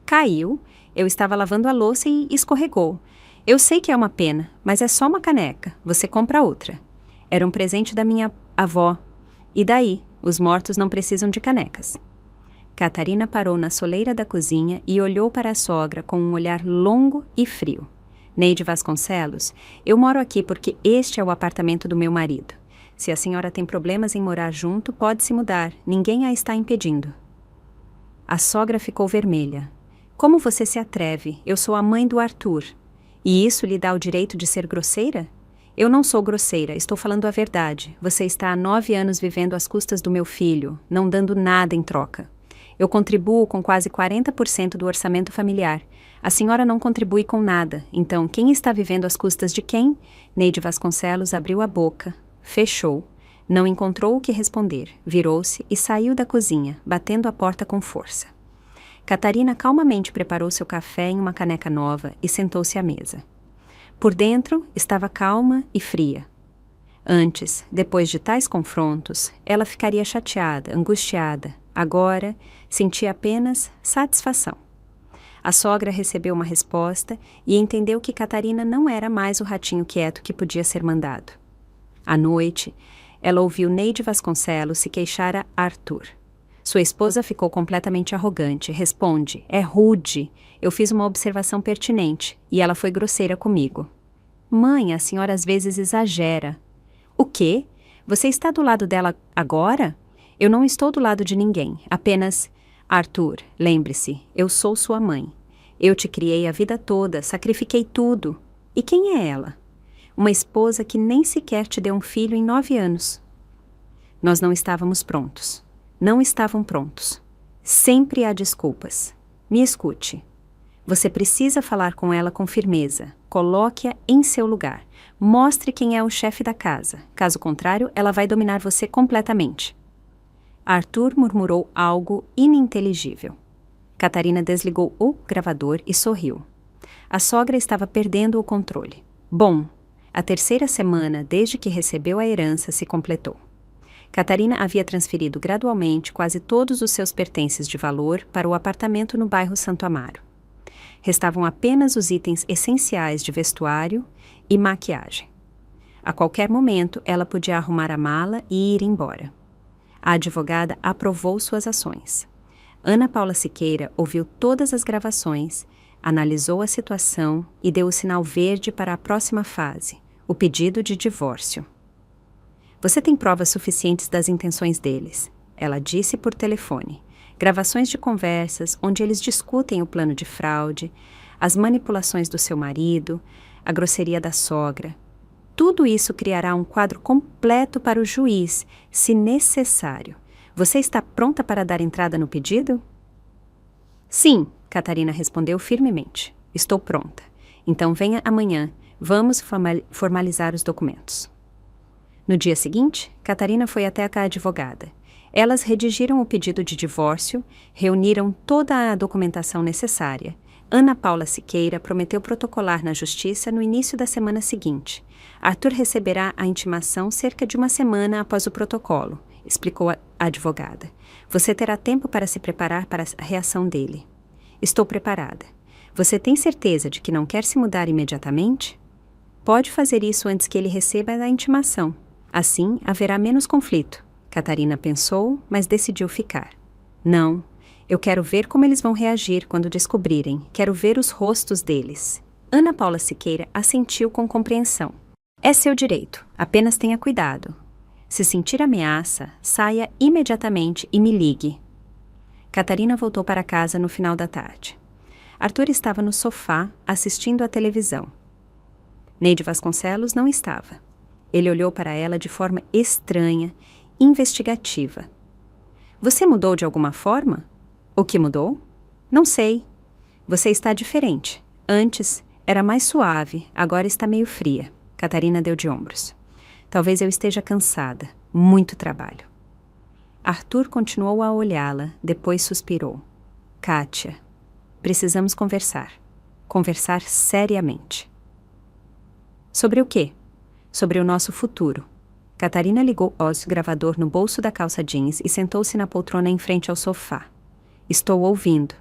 Caiu, eu estava lavando a louça e escorregou. Eu sei que é uma pena, mas é só uma caneca, você compra outra. Era um presente da minha avó. E daí, os mortos não precisam de canecas. Catarina parou na soleira da cozinha e olhou para a sogra com um olhar longo e frio. Neide Vasconcelos, eu moro aqui porque este é o apartamento do meu marido. Se a senhora tem problemas em morar junto, pode se mudar. Ninguém a está impedindo. A sogra ficou vermelha. Como você se atreve? Eu sou a mãe do Arthur. E isso lhe dá o direito de ser grosseira? Eu não sou grosseira, estou falando a verdade. Você está há 9 anos vivendo às custas do meu filho, não dando nada em troca. Eu contribuo com quase 40% do orçamento familiar. A senhora não contribui com nada. Então, quem está vivendo às custas de quem? Neide Vasconcelos abriu a boca, fechou, não encontrou o que responder, virou-se e saiu da cozinha, batendo a porta com força. Catarina calmamente preparou seu café em uma caneca nova e sentou-se à mesa. Por dentro, estava calma e fria. Antes, depois de tais confrontos, ela ficaria chateada, angustiada. Agora, sentia apenas satisfação. A sogra recebeu uma resposta e entendeu que Catarina não era mais o ratinho quieto que podia ser mandado. À noite, ela ouviu Neide Vasconcelos se queixar a Arthur. Sua esposa ficou completamente arrogante. Responde, é rude. Eu fiz uma observação pertinente e ela foi grosseira comigo. Mãe, a senhora às vezes exagera. O quê? Você está do lado dela agora? Eu não estou do lado de ninguém, apenas... Arthur, lembre-se, eu sou sua mãe. Eu te criei a vida toda, sacrifiquei tudo. E quem é ela? Uma esposa que nem sequer te deu um filho em 9 anos. Nós não estávamos prontos. Não estavam prontos. Sempre há desculpas. Me escute. Você precisa falar com ela com firmeza. Coloque-a em seu lugar. Mostre quem é o chefe da casa. Caso contrário, ela vai dominar você completamente. Arthur murmurou algo ininteligível. Catarina desligou o gravador e sorriu. A sogra estava perdendo o controle. Bom, a 3ª semana desde que recebeu a herança se completou. Catarina havia transferido gradualmente quase todos os seus pertences de valor para o apartamento no bairro Santo Amaro. Restavam apenas os itens essenciais de vestuário e maquiagem. A qualquer momento, ela podia arrumar a mala e ir embora. A advogada aprovou suas ações. Ana Paula Siqueira ouviu todas as gravações, analisou a situação e deu o sinal verde para a próxima fase, o pedido de divórcio. Você tem provas suficientes das intenções deles, ela disse por telefone. Gravações de conversas onde eles discutem o plano de fraude, as manipulações do seu marido, a grosseria da sogra. Tudo isso criará um quadro completo para o juiz, se necessário. Você está pronta para dar entrada no pedido? Sim, Catarina respondeu firmemente. Estou pronta. Então venha amanhã. Vamos formalizar os documentos. No dia seguinte, Catarina foi até a advogada. Elas redigiram o pedido de divórcio, reuniram toda a documentação necessária. Ana Paula Siqueira prometeu protocolar na justiça no início da semana seguinte. Arthur receberá a intimação cerca de uma semana após o protocolo, explicou a advogada. Você terá tempo para se preparar para a reação dele. Estou preparada. Você tem certeza de que não quer se mudar imediatamente? Pode fazer isso antes que ele receba a intimação. Assim, haverá menos conflito. Catarina pensou, mas decidiu ficar. Não, eu quero ver como eles vão reagir quando descobrirem. Quero ver os rostos deles. Ana Paula Siqueira assentiu com compreensão. É seu direito, apenas tenha cuidado. Se sentir ameaça, saia imediatamente e me ligue. Catarina voltou para casa no final da tarde. Arthur estava no sofá, assistindo à televisão. Neide Vasconcelos não estava. Ele olhou para ela de forma estranha, investigativa. Você mudou de alguma forma? O que mudou? Não sei. Você está diferente. Antes era mais suave, agora está meio fria. Catarina deu de ombros. Talvez eu esteja cansada. Muito trabalho. Arthur continuou a olhá-la, depois suspirou. Kátia, precisamos conversar. Conversar seriamente. Sobre o quê? Sobre o nosso futuro. Catarina ligou o gravador no bolso da calça jeans e sentou-se na poltrona em frente ao sofá. Estou ouvindo.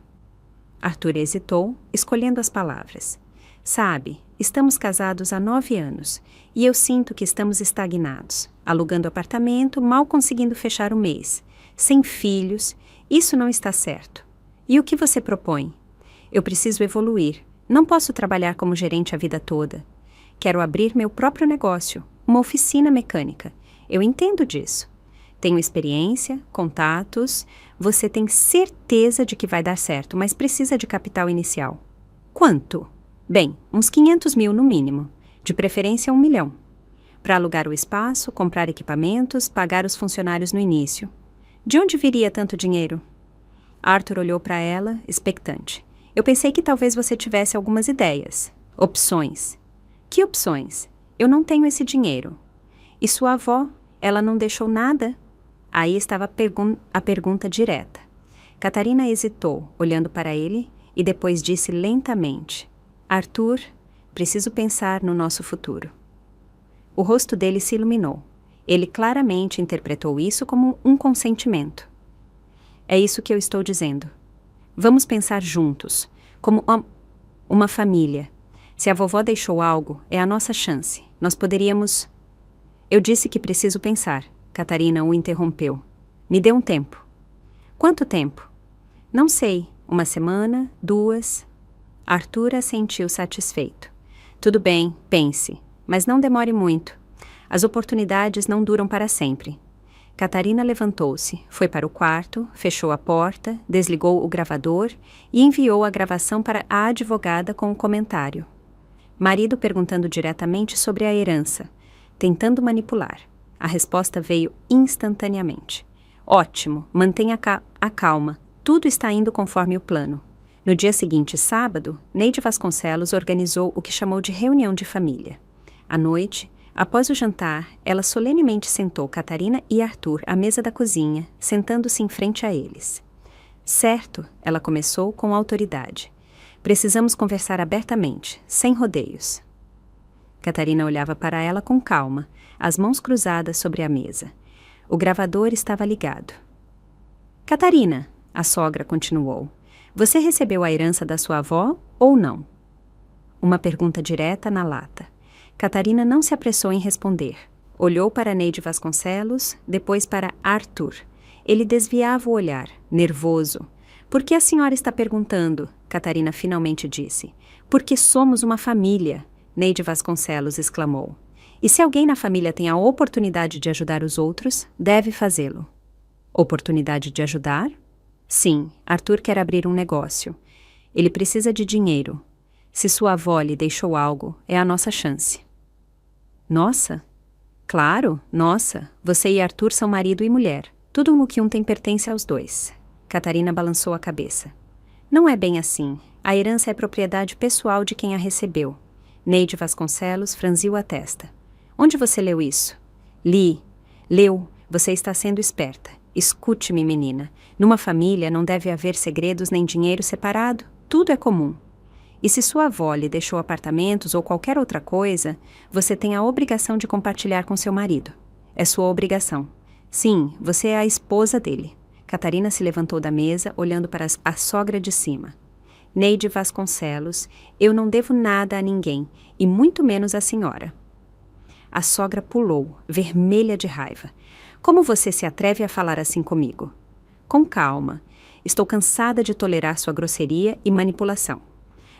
Arthur hesitou, escolhendo as palavras. Sabe, estamos casados há 9 anos e eu sinto que estamos estagnados, alugando apartamento, mal conseguindo fechar o mês, sem filhos, isso não está certo. E o que você propõe? Eu preciso evoluir, não posso trabalhar como gerente a vida toda. Quero abrir meu próprio negócio, uma oficina mecânica. Eu entendo disso. Tenho experiência, contatos, você tem certeza de que vai dar certo, mas precisa de capital inicial. Quanto? Bem, uns 500 mil no mínimo, de preferência 1 milhão. Para alugar o espaço, comprar equipamentos, pagar os funcionários no início. De onde viria tanto dinheiro? Arthur olhou para ela, expectante. Eu pensei que talvez você tivesse algumas ideias. Opções. Que opções? Eu não tenho esse dinheiro. E sua avó, ela não deixou nada? Aí estava a pergunta direta. Catarina hesitou, olhando para ele, e depois disse lentamente: Arthur, preciso pensar no nosso futuro. O rosto dele se iluminou. Ele claramente interpretou isso como um consentimento. É isso que eu estou dizendo. Vamos pensar juntos, como uma família. Se a vovó deixou algo, é a nossa chance. Nós poderíamos... Eu disse que preciso pensar. Catarina o interrompeu. Me dê um tempo. Quanto tempo? Não sei. 1 semana, 2... Arthur assentiu satisfeito. Tudo bem, pense, mas não demore muito. As oportunidades não duram para sempre. Catarina levantou-se, foi para o quarto, fechou a porta, desligou o gravador e enviou a gravação para a advogada com o comentário. Marido perguntando diretamente sobre a herança, tentando manipular. A resposta veio instantaneamente. Ótimo, mantenha a calma. Tudo está indo conforme o plano. No dia seguinte, sábado, Neide Vasconcelos organizou o que chamou de reunião de família. À noite, após o jantar, ela solenemente sentou Catarina e Arthur à mesa da cozinha, sentando-se em frente a eles. Certo, ela começou com autoridade. Precisamos conversar abertamente, sem rodeios. Catarina olhava para ela com calma, as mãos cruzadas sobre a mesa. O gravador estava ligado. Catarina, a sogra continuou. Você recebeu a herança da sua avó ou não? Uma pergunta direta na lata. Catarina não se apressou em responder. Olhou para Neide Vasconcelos, depois para Arthur. Ele desviava o olhar, nervoso. Por que a senhora está perguntando? Catarina finalmente disse. Porque somos uma família, Neide Vasconcelos exclamou. E se alguém na família tem a oportunidade de ajudar os outros, deve fazê-lo. Oportunidade de ajudar? Sim, Arthur quer abrir um negócio. Ele precisa de dinheiro. Se sua avó lhe deixou algo, é a nossa chance. Nossa? Claro, nossa. Você e Arthur são marido e mulher. Tudo no que um tem pertence aos dois. Catarina balançou a cabeça. Não é bem assim. A herança é propriedade pessoal de quem a recebeu. Neide Vasconcelos franziu a testa. Onde você leu isso? Li. Leu. Você está sendo esperta. Escute-me, menina. Numa família não deve haver segredos nem dinheiro separado. Tudo é comum. E se sua avó lhe deixou apartamentos ou qualquer outra coisa, você tem a obrigação de compartilhar com seu marido. É sua obrigação. Sim, você é a esposa dele. Catarina se levantou da mesa, olhando para a sogra de cima. Neide Vasconcelos, eu não devo nada a ninguém, e muito menos à senhora. A sogra pulou, vermelha de raiva. Como você se atreve a falar assim comigo? Com calma. Estou cansada de tolerar sua grosseria e manipulação.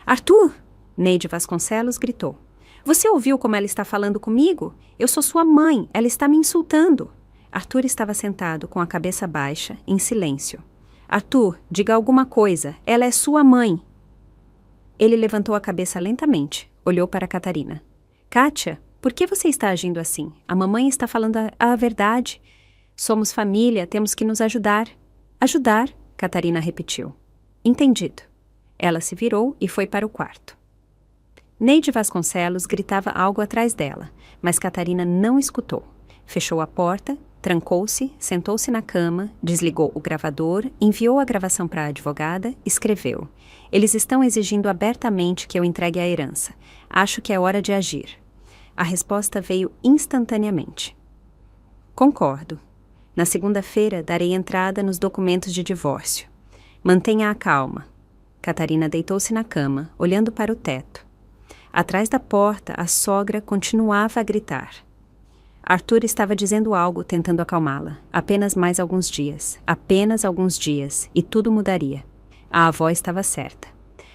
Arthur! Neide Vasconcelos gritou. Você ouviu como ela está falando comigo? Eu sou sua mãe, ela está me insultando. Arthur estava sentado com a cabeça baixa, em silêncio. Arthur, diga alguma coisa, ela é sua mãe. Ele levantou a cabeça lentamente, olhou para Catarina. Kátia, por que você está agindo assim? A mamãe está falando a verdade. Somos família, temos que nos ajudar. Ajudar, Catarina repetiu. Entendido. Ela se virou e foi para o quarto. Neide Vasconcelos gritava algo atrás dela, mas Catarina não escutou. Fechou a porta, trancou-se, sentou-se na cama, desligou o gravador, enviou a gravação para a advogada, escreveu. Eles estão exigindo abertamente que eu entregue a herança. Acho que é hora de agir. A resposta veio instantaneamente. Concordo. Na segunda-feira darei entrada nos documentos de divórcio. Mantenha a calma. Catarina deitou-se na cama, olhando para o teto. Atrás da porta, a sogra continuava a gritar. Arthur estava dizendo algo, tentando acalmá-la. Apenas mais alguns dias. Apenas alguns dias. E tudo mudaria. A avó estava certa.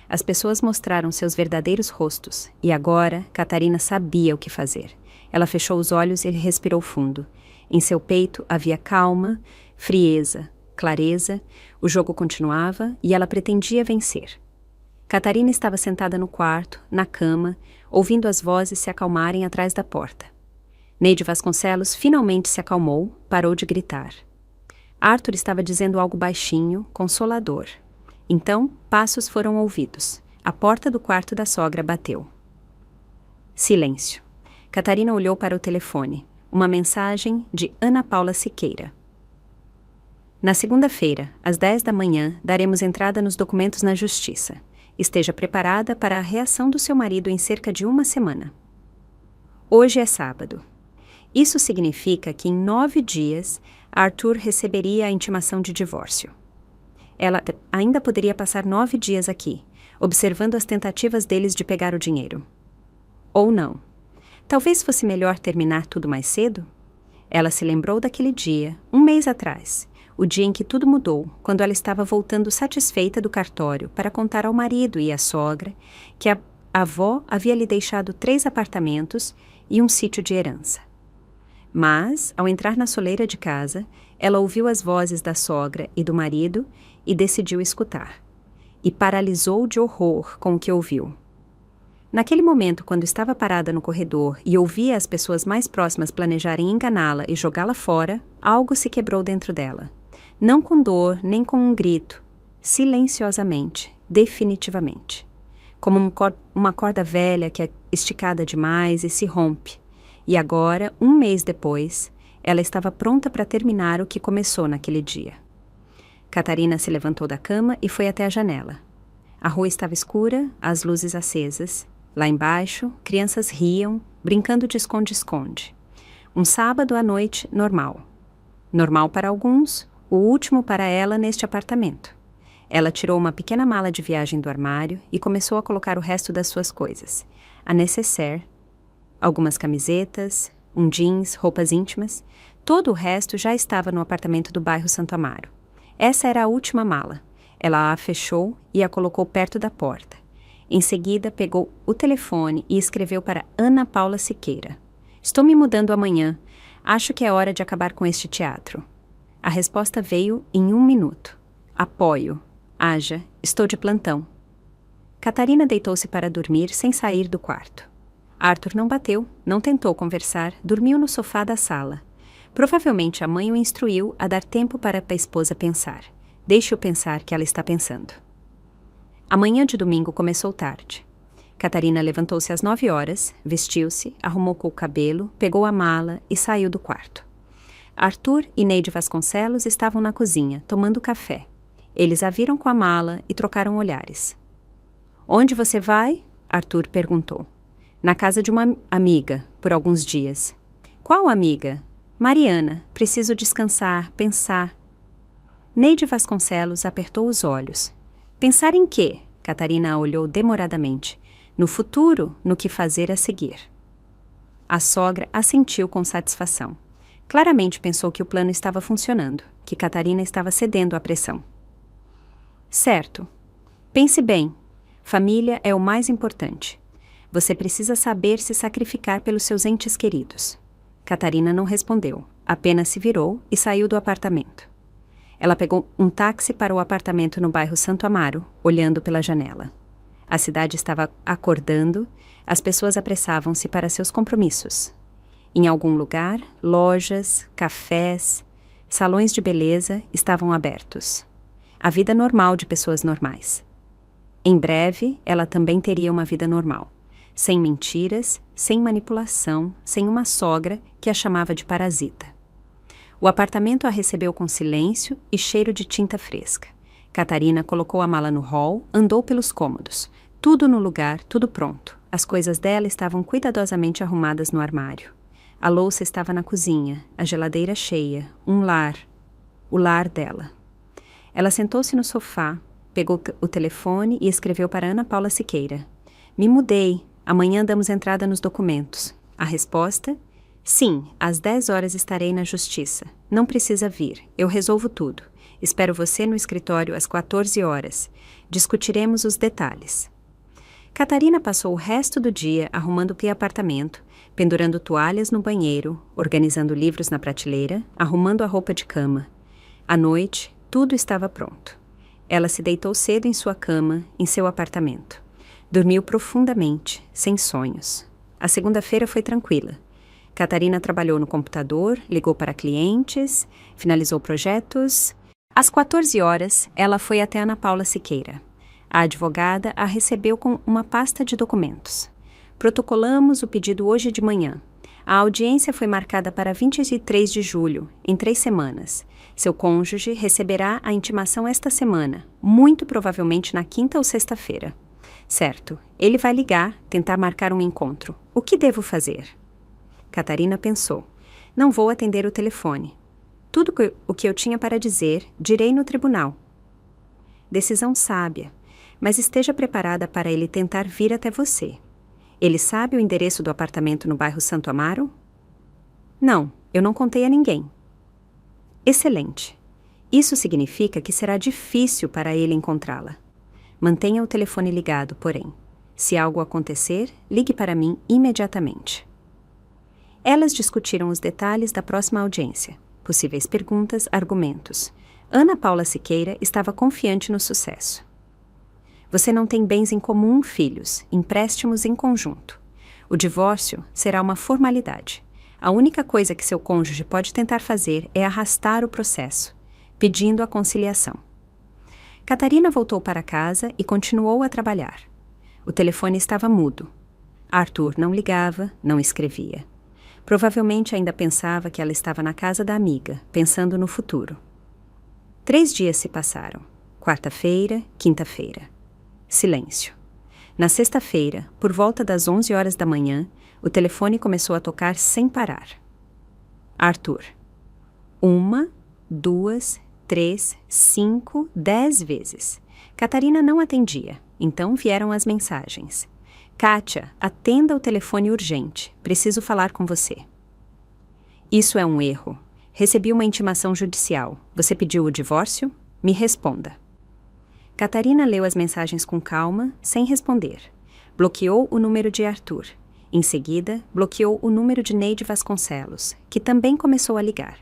As pessoas mostraram seus verdadeiros rostos. E agora, Catarina sabia o que fazer. Ela fechou os olhos e respirou fundo. Em seu peito havia calma, frieza, clareza. O jogo continuava e ela pretendia vencer. Catarina estava sentada no quarto, na cama, ouvindo as vozes se acalmarem atrás da porta. Neide Vasconcelos finalmente se acalmou, parou de gritar. Arthur estava dizendo algo baixinho, consolador. Então, passos foram ouvidos. A porta do quarto da sogra bateu. Silêncio. Catarina olhou para o telefone. Uma mensagem de Ana Paula Siqueira. Na segunda-feira, às 10 da manhã, daremos entrada nos documentos na Justiça. Esteja preparada para a reação do seu marido em cerca de uma semana. Hoje é sábado. Isso significa que em 9 dias, Arthur receberia a intimação de divórcio. Ela ainda poderia passar 9 dias aqui, observando as tentativas deles de pegar o dinheiro. Ou não. Talvez fosse melhor terminar tudo mais cedo? Ela se lembrou daquele dia, um mês atrás, o dia em que tudo mudou, quando ela estava voltando satisfeita do cartório para contar ao marido e à sogra que a avó havia lhe deixado 3 apartamentos e um sítio de herança. Mas, ao entrar na soleira de casa, ela ouviu as vozes da sogra e do marido e decidiu escutar. E paralisou de horror com o que ouviu. Naquele momento, quando estava parada no corredor e ouvia as pessoas mais próximas planejarem enganá-la e jogá-la fora, algo se quebrou dentro dela. Não com dor, nem com um grito. Silenciosamente, definitivamente. Como uma corda velha que é esticada demais e se rompe. E agora, um mês depois, ela estava pronta para terminar o que começou naquele dia. Catarina se levantou da cama e foi até a janela. A rua estava escura, as luzes acesas. Lá embaixo, crianças riam, brincando de esconde-esconde. Um sábado à noite normal. Normal para alguns, o último para ela neste apartamento. Ela tirou uma pequena mala de viagem do armário e começou a colocar o resto das suas coisas. A nécessaire, algumas camisetas, um jeans, roupas íntimas. Todo o resto já estava no apartamento do bairro Santo Amaro. Essa era a última mala. Ela a fechou e a colocou perto da porta. Em seguida, pegou o telefone e escreveu para Ana Paula Siqueira. Estou me mudando amanhã. Acho que é hora de acabar com este teatro. A resposta veio em 1 minuto. Apoio. Haja. Estou de plantão. Catarina deitou-se para dormir sem sair do quarto. Arthur não bateu, não tentou conversar, dormiu no sofá da sala. Provavelmente a mãe o instruiu a dar tempo para a esposa pensar. Deixe-o pensar que ela está pensando. A manhã de domingo começou tarde. Catarina levantou-se às 9 horas, vestiu-se, arrumou o cabelo, pegou a mala e saiu do quarto. Arthur e Neide Vasconcelos estavam na cozinha, tomando café. Eles a viram com a mala e trocaram olhares. Onde você vai? Arthur perguntou. Na casa de uma amiga, por alguns dias. Qual amiga? Mariana. Preciso descansar, pensar. Neide Vasconcelos apertou os olhos. Pensar em quê? Catarina a olhou demoradamente. No futuro, no que fazer a seguir. A sogra assentiu com satisfação. Claramente pensou que o plano estava funcionando, que Catarina estava cedendo à pressão. Certo. Pense bem. Família é o mais importante. Você precisa saber se sacrificar pelos seus entes queridos. Catarina não respondeu, apenas se virou e saiu do apartamento. Ela pegou um táxi para o apartamento no bairro Santo Amaro, olhando pela janela. A cidade estava acordando, as pessoas apressavam-se para seus compromissos. Em algum lugar, lojas, cafés, salões de beleza estavam abertos. A vida normal de pessoas normais. Em breve, ela também teria uma vida normal. Sem mentiras, sem manipulação, sem uma sogra que a chamava de parasita. O apartamento a recebeu com silêncio e cheiro de tinta fresca. Catarina colocou a mala no hall, andou pelos cômodos. Tudo no lugar, tudo pronto. As coisas dela estavam cuidadosamente arrumadas no armário. A louça estava na cozinha, a geladeira cheia, um lar, o lar dela. Ela sentou-se no sofá, pegou o telefone e escreveu para Ana Paula Siqueira. Me mudei. Amanhã damos entrada nos documentos. A resposta? Sim, às 10 horas estarei na justiça. Não precisa vir. Eu resolvo tudo. Espero você no escritório às 14 horas. Discutiremos os detalhes. Catarina passou o resto do dia arrumando o apartamento, pendurando toalhas no banheiro, organizando livros na prateleira, arrumando a roupa de cama. À noite, tudo estava pronto. Ela se deitou cedo em sua cama, em seu apartamento. Dormiu profundamente, sem sonhos. A segunda-feira foi tranquila. Catarina trabalhou no computador, ligou para clientes, finalizou projetos. Às 14 horas, ela foi até Ana Paula Siqueira. A advogada a recebeu com uma pasta de documentos. Protocolamos o pedido hoje de manhã. A audiência foi marcada para 23 de julho, em 3 semanas. Seu cônjuge receberá a intimação esta semana, muito provavelmente na quinta ou sexta-feira. Certo, ele vai ligar, tentar marcar um encontro. O que devo fazer? Catarina pensou. Não vou atender o telefone. Tudo o que eu tinha para dizer, direi no tribunal. Decisão sábia, mas esteja preparada para ele tentar vir até você. Ele sabe o endereço do apartamento no bairro Santo Amaro? Não, eu não contei a ninguém. Excelente. Isso significa que será difícil para ele encontrá-la. Mantenha o telefone ligado, porém. Se algo acontecer, ligue para mim imediatamente. Elas discutiram os detalhes da próxima audiência. Possíveis perguntas, argumentos. Ana Paula Siqueira estava confiante no sucesso. Você não tem bens em comum, filhos, empréstimos em conjunto. O divórcio será uma formalidade. A única coisa que seu cônjuge pode tentar fazer é arrastar o processo, pedindo a conciliação. Catarina voltou para casa e continuou a trabalhar. O telefone estava mudo. Arthur não ligava, não escrevia. Provavelmente ainda pensava que ela estava na casa da amiga, pensando no futuro. 3 dias se passaram. Quarta-feira, quinta-feira. Silêncio. Na sexta-feira, por volta das 11 horas da manhã, o telefone começou a tocar sem parar. Arthur. 1, 2, 3, 5, 10 vezes. Catarina não atendia, então vieram as mensagens. Kátia, atenda o telefone urgente. Preciso falar com você. Isso é um erro. Recebi uma intimação judicial. Você pediu o divórcio? Me responda. Catarina leu as mensagens com calma, sem responder. Bloqueou o número de Arthur. Em seguida, bloqueou o número de Neide Vasconcelos, que também começou a ligar.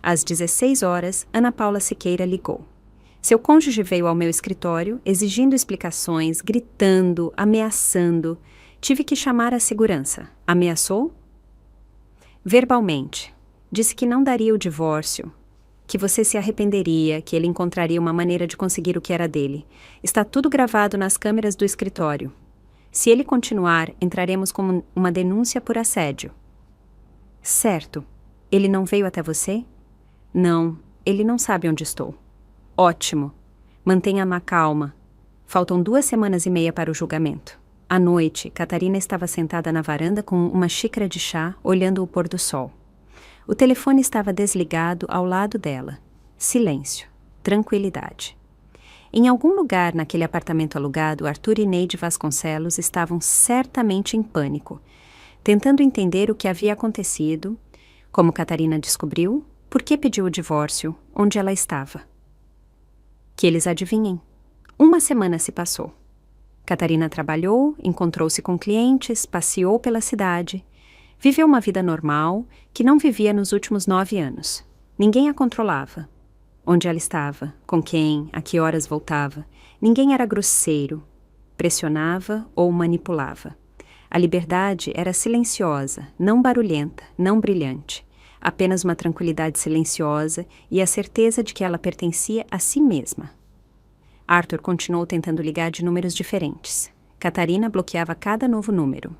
Às 16 horas, Ana Paula Siqueira ligou. Seu cônjuge veio ao meu escritório, exigindo explicações, gritando, ameaçando. Tive que chamar a segurança. Ameaçou? Verbalmente. Disse que não daria o divórcio, que você se arrependeria, que ele encontraria uma maneira de conseguir o que era dele. Está tudo gravado nas câmeras do escritório. Se ele continuar, entraremos com uma denúncia por assédio. Certo. Ele não veio até você? Não, ele não sabe onde estou. Ótimo. Mantenha a calma. Faltam 2 semanas e meia para o julgamento. À noite, Catarina estava sentada na varanda com uma xícara de chá, olhando o pôr do sol. O telefone estava desligado ao lado dela. Silêncio. Tranquilidade. Em algum lugar naquele apartamento alugado, Arthur e Neide Vasconcelos estavam certamente em pânico, tentando entender o que havia acontecido, como Catarina descobriu, por que pediu o divórcio, onde ela estava. Que eles adivinhem. 1 semana se passou. Catarina trabalhou, encontrou-se com clientes, passeou pela cidade. Viveu uma vida normal, que não vivia nos últimos 9 anos. Ninguém a controlava. Onde ela estava, com quem, a que horas voltava. Ninguém era grosseiro, pressionava ou manipulava. A liberdade era silenciosa, não barulhenta, não brilhante. Apenas uma tranquilidade silenciosa e a certeza de que ela pertencia a si mesma. Arthur continuou tentando ligar de números diferentes. Catarina bloqueava cada novo número.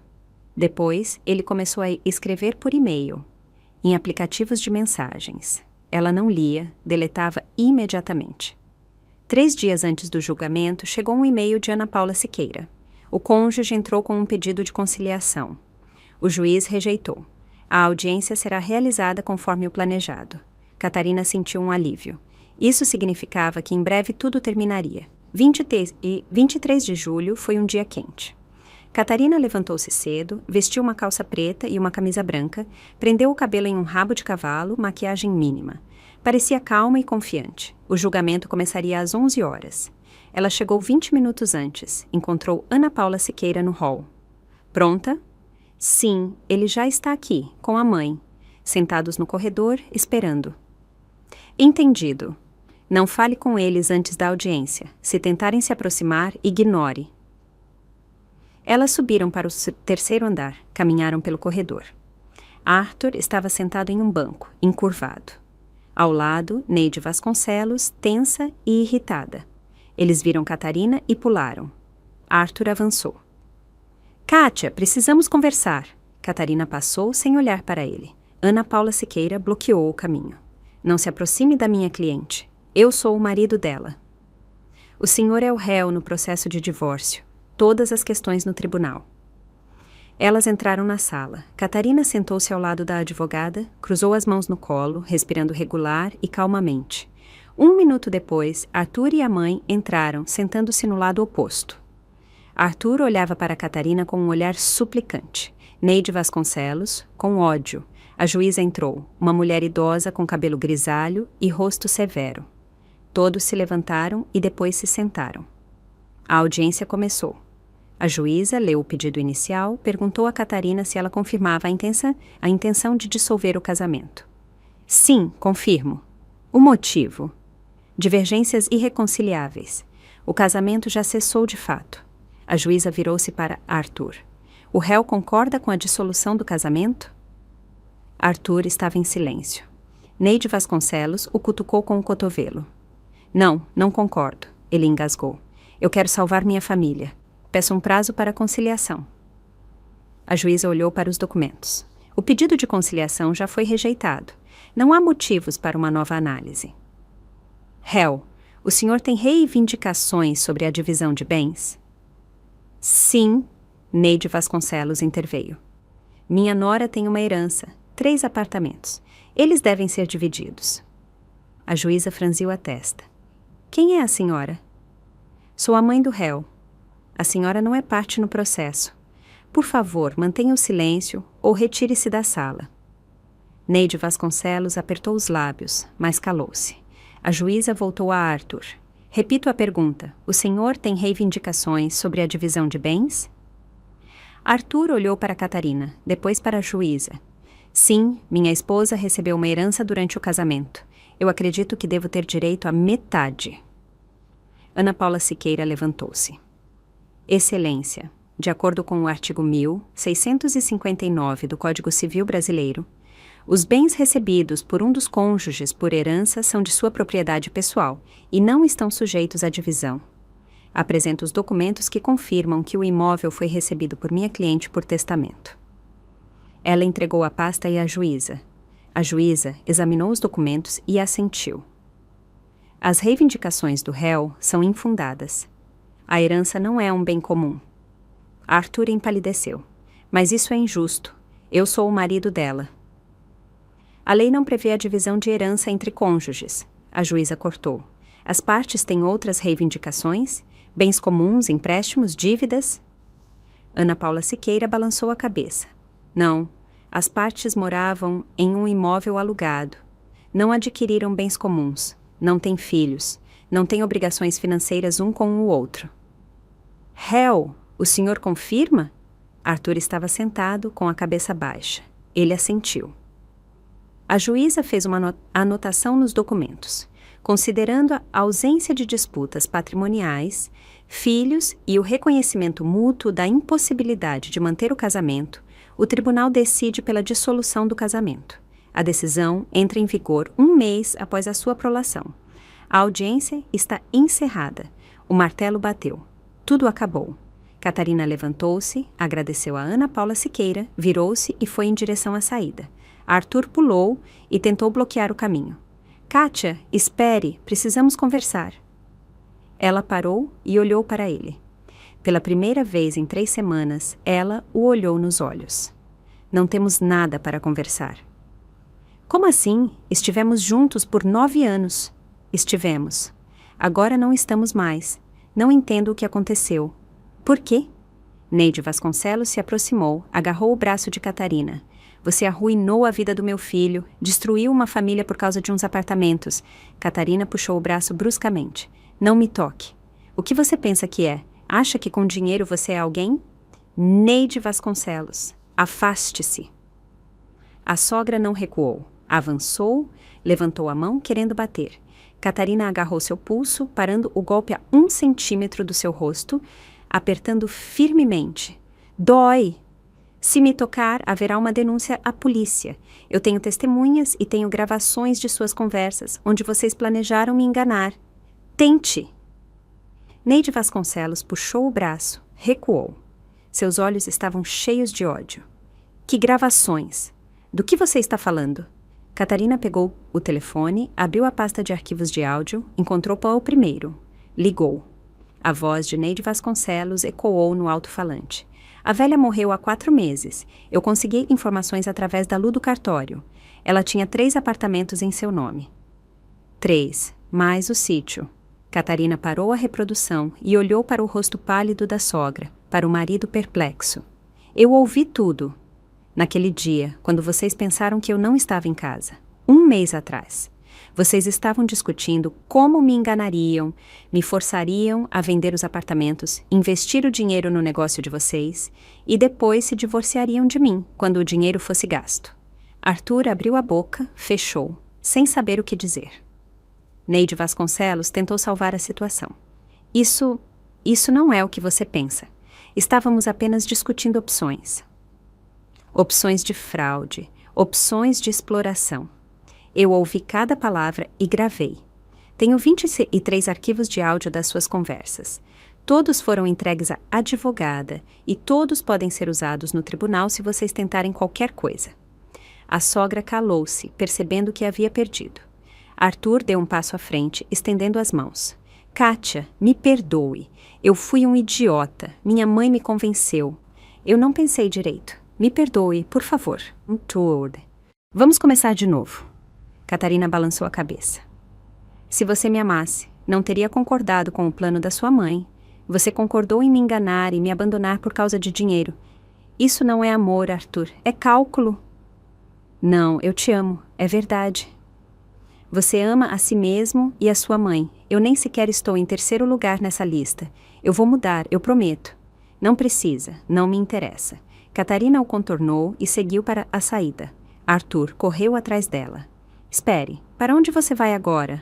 Depois, ele começou a escrever por e-mail, em aplicativos de mensagens. Ela não lia, deletava imediatamente. 3 dias antes do julgamento, chegou um e-mail de Ana Paula Siqueira. O cônjuge entrou com um pedido de conciliação. O juiz rejeitou. A audiência será realizada conforme o planejado. Catarina sentiu um alívio. Isso significava que em breve tudo terminaria. 23 de julho foi um dia quente. Catarina levantou-se cedo, vestiu uma calça preta e uma camisa branca, prendeu o cabelo em um rabo de cavalo, maquiagem mínima. Parecia calma e confiante. O julgamento começaria às 11 horas. Ela chegou 20 minutos antes. Encontrou Ana Paula Siqueira no hall. Pronta? Sim, ele já está aqui, com a mãe, sentados no corredor, esperando. Entendido. Não fale com eles antes da audiência. Se tentarem se aproximar, ignore. Elas subiram para o 3º andar, caminharam pelo corredor. Arthur estava sentado em um banco, encurvado. Ao lado, Neide Vasconcelos, tensa e irritada. Eles viram Catarina e pularam. Arthur avançou. Kátia, precisamos conversar. Catarina passou sem olhar para ele. Ana Paula Siqueira bloqueou o caminho. Não se aproxime da minha cliente. Eu sou o marido dela. O senhor é o réu no processo de divórcio. Todas as questões no tribunal. Elas entraram na sala. Catarina sentou-se ao lado da advogada, cruzou as mãos no colo, respirando regular e calmamente. 1 minuto depois, Arthur e a mãe entraram, sentando-se no lado oposto. Arthur olhava para Catarina com um olhar suplicante. Neide Vasconcelos, com ódio. A juíza entrou, uma mulher idosa com cabelo grisalho e rosto severo. Todos se levantaram e depois se sentaram. A audiência começou. A juíza leu o pedido inicial, perguntou a Catarina se ela confirmava a intenção de dissolver o casamento. Sim, confirmo. O motivo? Divergências irreconciliáveis. O casamento já cessou de fato. A juíza virou-se para Arthur. O réu concorda com a dissolução do casamento? Arthur estava em silêncio. Neide Vasconcelos o cutucou com o cotovelo. Não, não concordo, ele engasgou. Eu quero salvar minha família. Peço um prazo para a conciliação. A juíza olhou para os documentos. O pedido de conciliação já foi rejeitado. Não há motivos para uma nova análise. Réu, o senhor tem reivindicações sobre a divisão de bens? Sim, Neide Vasconcelos interveio. Minha nora tem uma herança, 3 apartamentos. Eles devem ser divididos. A juíza franziu a testa. Quem é a senhora? Sou a mãe do réu. A senhora não é parte no processo. Por favor, mantenha o silêncio ou retire-se da sala. Neide Vasconcelos apertou os lábios, mas calou-se. A juíza voltou a Arthur. Repito a pergunta. O senhor tem reivindicações sobre a divisão de bens? Arthur olhou para Catarina, depois para a juíza. Sim, minha esposa recebeu uma herança durante o casamento. Eu acredito que devo ter direito à metade. Ana Paula Siqueira levantou-se. Excelência, de acordo com o artigo 1659 do Código Civil Brasileiro, os bens recebidos por um dos cônjuges por herança são de sua propriedade pessoal e não estão sujeitos à divisão. Apresento os documentos que confirmam que o imóvel foi recebido por minha cliente por testamento. Ela entregou a pasta à juíza. A juíza examinou os documentos e assentiu. As reivindicações do réu são infundadas. A herança não é um bem comum. Arthur empalideceu. Mas isso é injusto. Eu sou o marido dela. A lei não prevê a divisão de herança entre cônjuges. A juíza cortou. As partes têm outras reivindicações? Bens comuns, empréstimos, dívidas? Ana Paula Siqueira balançou a cabeça. Não, as partes moravam em um imóvel alugado. Não adquiriram bens comuns. Não têm filhos. Não têm obrigações financeiras um com o outro. Réu, o senhor confirma? Arthur estava sentado com a cabeça baixa. Ele assentiu. A juíza fez uma anotação nos documentos. Considerando a ausência de disputas patrimoniais, filhos e o reconhecimento mútuo da impossibilidade de manter o casamento, o tribunal decide pela dissolução do casamento. A decisão entra em vigor 1 mês após a sua prolação. A audiência está encerrada. O martelo bateu. Tudo acabou. Catarina levantou-se, agradeceu a Ana Paula Siqueira, virou-se e foi em direção à saída. Arthur pulou e tentou bloquear o caminho. Kátia, espere, precisamos conversar. Ela parou e olhou para ele. Pela primeira vez em 3 semanas, ela o olhou nos olhos. Não temos nada para conversar. Como assim? Estivemos juntos por 9 anos. Estivemos. Agora não estamos mais. Não entendo o que aconteceu. Por quê? Neide Vasconcelos se aproximou, agarrou o braço de Catarina. Você arruinou a vida do meu filho, destruiu uma família por causa de uns apartamentos. Catarina puxou o braço bruscamente. Não me toque. O que você pensa que é? Acha que com dinheiro você é alguém? Neide Vasconcelos, afaste-se. A sogra não recuou. Avançou, levantou a mão querendo bater. Catarina agarrou seu pulso, parando o golpe a 1 centímetro do seu rosto, apertando firmemente. Dói! Se me tocar, haverá uma denúncia à polícia. Eu tenho testemunhas e tenho gravações de suas conversas, onde vocês planejaram me enganar. Tente! Neide Vasconcelos puxou o braço, recuou. Seus olhos estavam cheios de ódio. Que gravações? Do que você está falando? Catarina pegou o telefone, abriu a pasta de arquivos de áudio, encontrou o primeiro. Ligou. A voz de Neide Vasconcelos ecoou no alto-falante. A velha morreu há 4 meses. Eu consegui informações através da Lu do cartório. Ela tinha 3 apartamentos em seu nome. 3, mais o sítio. Catarina parou a reprodução e olhou para o rosto pálido da sogra, para o marido perplexo. Eu ouvi tudo. Naquele dia, quando vocês pensaram que eu não estava em casa. 1 mês atrás. Vocês estavam discutindo como me enganariam, me forçariam a vender os apartamentos, investir o dinheiro no negócio de vocês e depois se divorciariam de mim quando o dinheiro fosse gasto. Arthur abriu a boca, fechou, sem saber o que dizer. Neide Vasconcelos tentou salvar a situação. Isso não é o que você pensa. Estávamos apenas discutindo opções. Opções de fraude, opções de exploração. Eu ouvi cada palavra e gravei. Tenho 23 arquivos de áudio das suas conversas. Todos foram entregues à advogada e todos podem ser usados no tribunal se vocês tentarem qualquer coisa. A sogra calou-se, percebendo que havia perdido. Arthur deu um passo à frente, estendendo as mãos. Kátia, me perdoe. Eu fui um idiota. Minha mãe me convenceu. Eu não pensei direito. Me perdoe, por favor. Vamos começar de novo. Catarina balançou a cabeça. Se você me amasse, Não teria concordado com o plano da sua mãe. Você concordou em me enganar e me abandonar por causa de dinheiro. Isso não é amor, Arthur. É cálculo. Não, eu te amo. É verdade. Você ama a si mesmo e a sua mãe. Eu nem sequer estou em terceiro lugar nessa lista. Eu vou mudar, eu prometo. Não precisa, não me interessa. Catarina o contornou e seguiu para a saída. Arthur correu atrás dela. Espere, para onde você vai agora?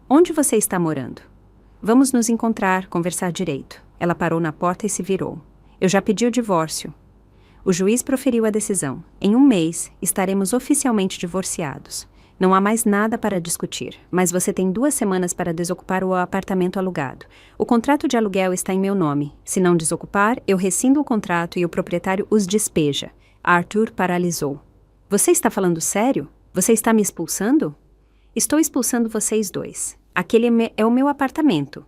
Onde você está morando? Vamos nos encontrar, conversar direito. Ela parou na porta e se virou. Eu já pedi o divórcio. O juiz proferiu a decisão. Em um mês, estaremos oficialmente divorciados. Não há mais nada para discutir, mas você tem 2 semanas para desocupar o apartamento alugado. O contrato de aluguel está em meu nome. Se não desocupar, eu rescindo o contrato e o proprietário os despeja. Arthur paralisou. Você está falando sério? Você está me expulsando? Estou expulsando vocês 2. Aquele é o meu apartamento.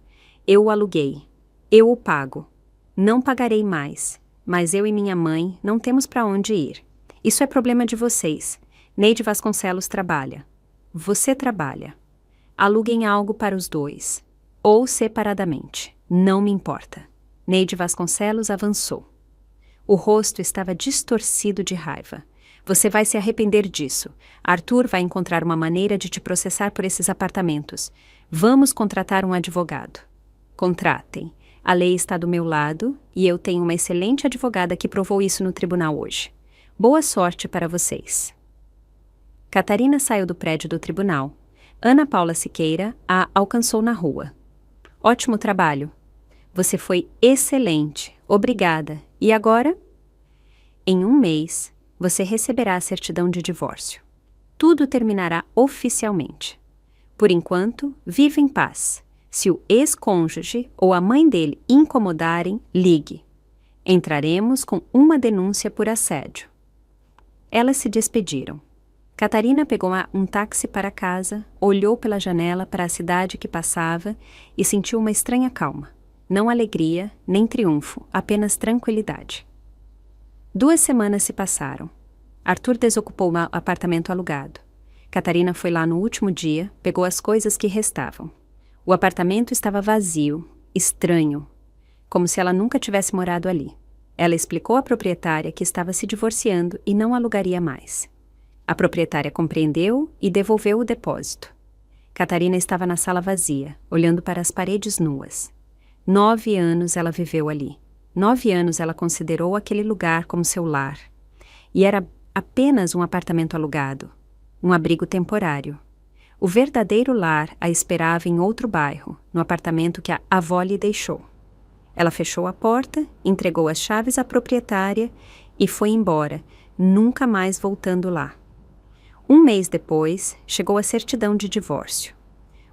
Eu o aluguei. Eu o pago. Não pagarei mais. Mas eu e minha mãe não temos para onde ir. Isso é problema de vocês. Neide Vasconcelos trabalha. Você trabalha. Aluguem algo para os 2. Ou separadamente. Não me importa. Neide Vasconcelos avançou. O rosto estava distorcido de raiva. Você vai se arrepender disso. Arthur vai encontrar uma maneira de te processar por esses apartamentos. Vamos contratar um advogado. Contratem. A lei está do meu lado e eu tenho uma excelente advogada que provou isso no tribunal hoje. Boa sorte para vocês. Catarina saiu do prédio do tribunal. Ana Paula Siqueira a alcançou na rua. Ótimo trabalho. Você foi excelente. Obrigada. E agora? Em um mês, você receberá a certidão de divórcio. Tudo terminará oficialmente. Por enquanto, viva em paz. Se o ex-cônjuge ou a mãe dele incomodarem, ligue. Entraremos com uma denúncia por assédio. Elas se despediram. Catarina pegou um táxi para casa, olhou pela janela para a cidade que passava e sentiu uma estranha calma. Não alegria, nem triunfo, apenas tranquilidade. 2 semanas se passaram. Arthur desocupou o apartamento alugado. Catarina foi lá no último dia, pegou as coisas que restavam. O apartamento estava vazio, estranho, como se ela nunca tivesse morado ali. Ela explicou à proprietária que estava se divorciando e não alugaria mais. A proprietária compreendeu e devolveu o depósito. Catarina estava na sala vazia, olhando para as paredes nuas. 9 anos ela viveu ali. 9 anos ela considerou aquele lugar como seu lar. E era apenas um apartamento alugado, um abrigo temporário. O verdadeiro lar a esperava em outro bairro, no apartamento que a avó lhe deixou. Ela fechou a porta, entregou as chaves à proprietária e foi embora, nunca mais voltando lá. 1 mês depois, chegou a certidão de divórcio.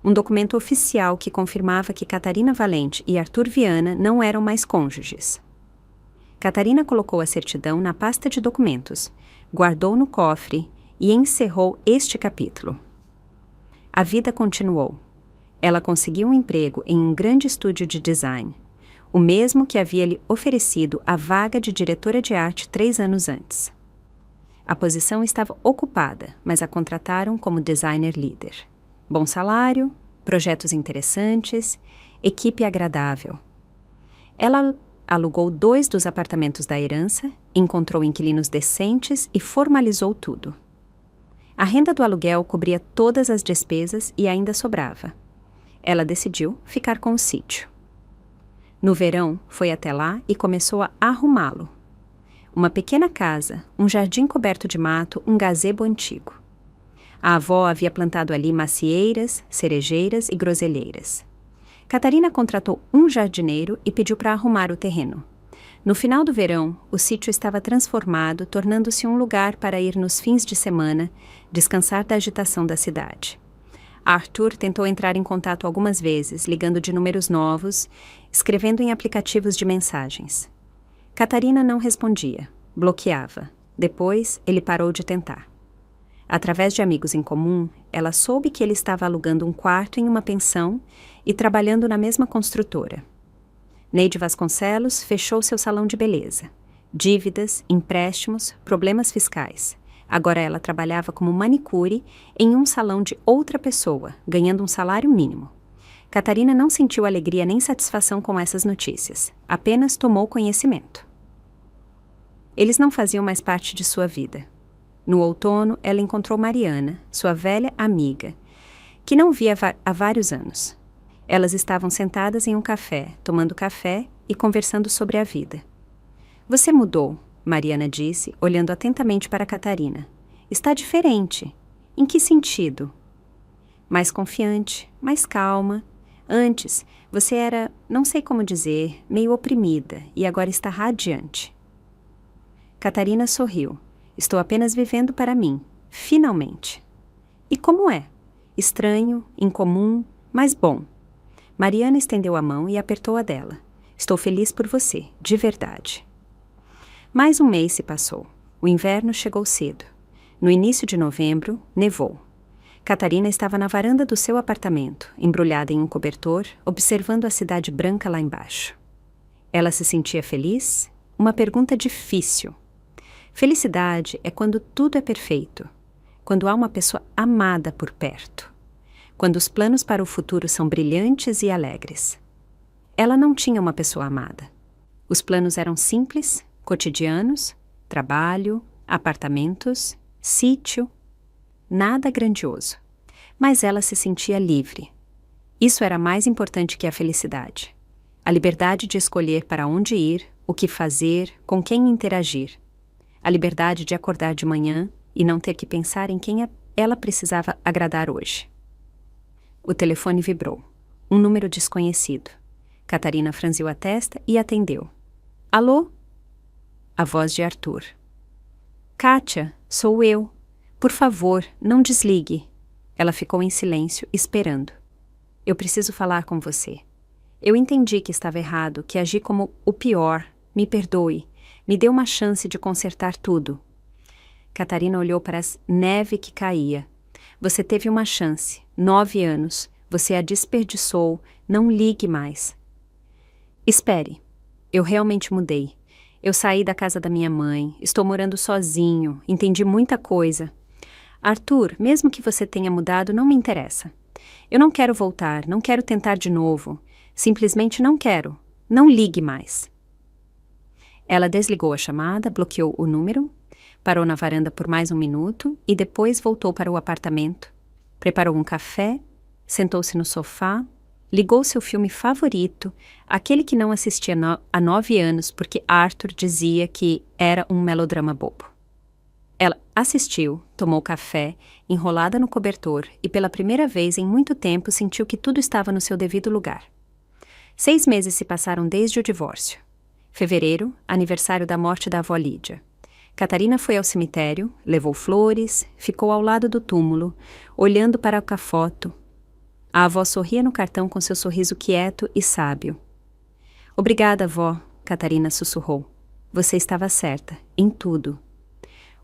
Um documento oficial que confirmava que Catarina Valente e Arthur Viana não eram mais cônjuges. Catarina colocou a certidão na pasta de documentos, guardou no cofre e encerrou este capítulo. A vida continuou. Ela conseguiu um emprego em um grande estúdio de design, o mesmo que havia lhe oferecido a vaga de diretora de arte 3 anos antes. A posição estava ocupada, mas a contrataram como designer líder. Bom salário, projetos interessantes, equipe agradável. Ela alugou 2 dos apartamentos da herança, encontrou inquilinos decentes e formalizou tudo. A renda do aluguel cobria todas as despesas e ainda sobrava. Ela decidiu ficar com o sítio. No verão, foi até lá e começou a arrumá-lo. Uma pequena casa, um jardim coberto de mato, um gazebo antigo. A avó havia plantado ali macieiras, cerejeiras e groselheiras. Catarina contratou um jardineiro e pediu para arrumar o terreno. No final do verão, o sítio estava transformado, tornando-se um lugar para ir nos fins de semana, descansar da agitação da cidade. Arthur tentou entrar em contato algumas vezes, ligando de números novos, escrevendo em aplicativos de mensagens. Catarina não respondia, bloqueava. Depois, ele parou de tentar. Através de amigos em comum, ela soube que ele estava alugando um quarto em uma pensão e trabalhando na mesma construtora. Neide Vasconcelos fechou seu salão de beleza. Dívidas, empréstimos, problemas fiscais. Agora ela trabalhava como manicure em um salão de outra pessoa, ganhando um salário mínimo. Catarina não sentiu alegria nem satisfação com essas notícias, apenas tomou conhecimento. Eles não faziam mais parte de sua vida. No outono, ela encontrou Mariana, sua velha amiga, que não via há vários anos. Elas estavam sentadas em um café, tomando café e conversando sobre a vida. Você mudou, Mariana disse, olhando atentamente para Catarina. Está diferente. Em que sentido? Mais confiante, mais calma. Antes, você era, não sei como dizer, meio oprimida e agora está radiante. Catarina sorriu. Estou apenas vivendo para mim, finalmente. E como é? Estranho, incomum, mas bom. Mariana estendeu a mão e apertou a dela. Estou feliz por você, de verdade. Mais um mês se passou. O inverno chegou cedo. No início de novembro, nevou. Catarina estava na varanda do seu apartamento, embrulhada em um cobertor, observando a cidade branca lá embaixo. Ela se sentia feliz? Uma pergunta difícil. Felicidade é quando tudo é perfeito, quando há uma pessoa amada por perto, quando os planos para o futuro são brilhantes e alegres. Ela não tinha uma pessoa amada. Os planos eram simples, cotidianos, trabalho, apartamentos, sítio, nada grandioso. Mas ela se sentia livre. Isso era mais importante que a felicidade. A liberdade de escolher para onde ir, o que fazer, com quem interagir. A liberdade de acordar de manhã e não ter que pensar em quem ela precisava agradar hoje. O telefone vibrou. Um número desconhecido. Catarina franziu a testa e atendeu. Alô? A voz de Arthur. Kátia, sou eu. Por favor, não desligue. Ela ficou em silêncio, esperando. Eu preciso falar com você. Eu entendi que estava errado, que agi como o pior. Me perdoe. Me dê uma chance de consertar tudo. Catarina olhou para a neve que caía. Você teve uma chance. 9 anos. Você a desperdiçou. Não ligue mais. Espere. Eu realmente mudei. Eu saí da casa da minha mãe. Estou morando sozinho. Entendi muita coisa. Arthur, mesmo que você tenha mudado, não me interessa. Eu não quero voltar. Não quero tentar de novo. Simplesmente não quero. Não ligue mais. Ela desligou a chamada, bloqueou o número, parou na varanda por mais um minuto e depois voltou para o apartamento. Preparou um café, sentou-se no sofá, ligou seu filme favorito, aquele que não assistia há 9 anos porque Arthur dizia que era um melodrama bobo. Ela assistiu, tomou café, enrolada no cobertor e pela primeira vez em muito tempo sentiu que tudo estava no seu devido lugar. 6 meses se passaram desde o divórcio. Fevereiro, aniversário da morte da avó Lídia. Catarina foi ao cemitério, levou flores, ficou ao lado do túmulo, olhando para a cafoto. A avó sorria no cartão com seu sorriso quieto e sábio. Obrigada, avó, Catarina sussurrou. Você estava certa, em tudo.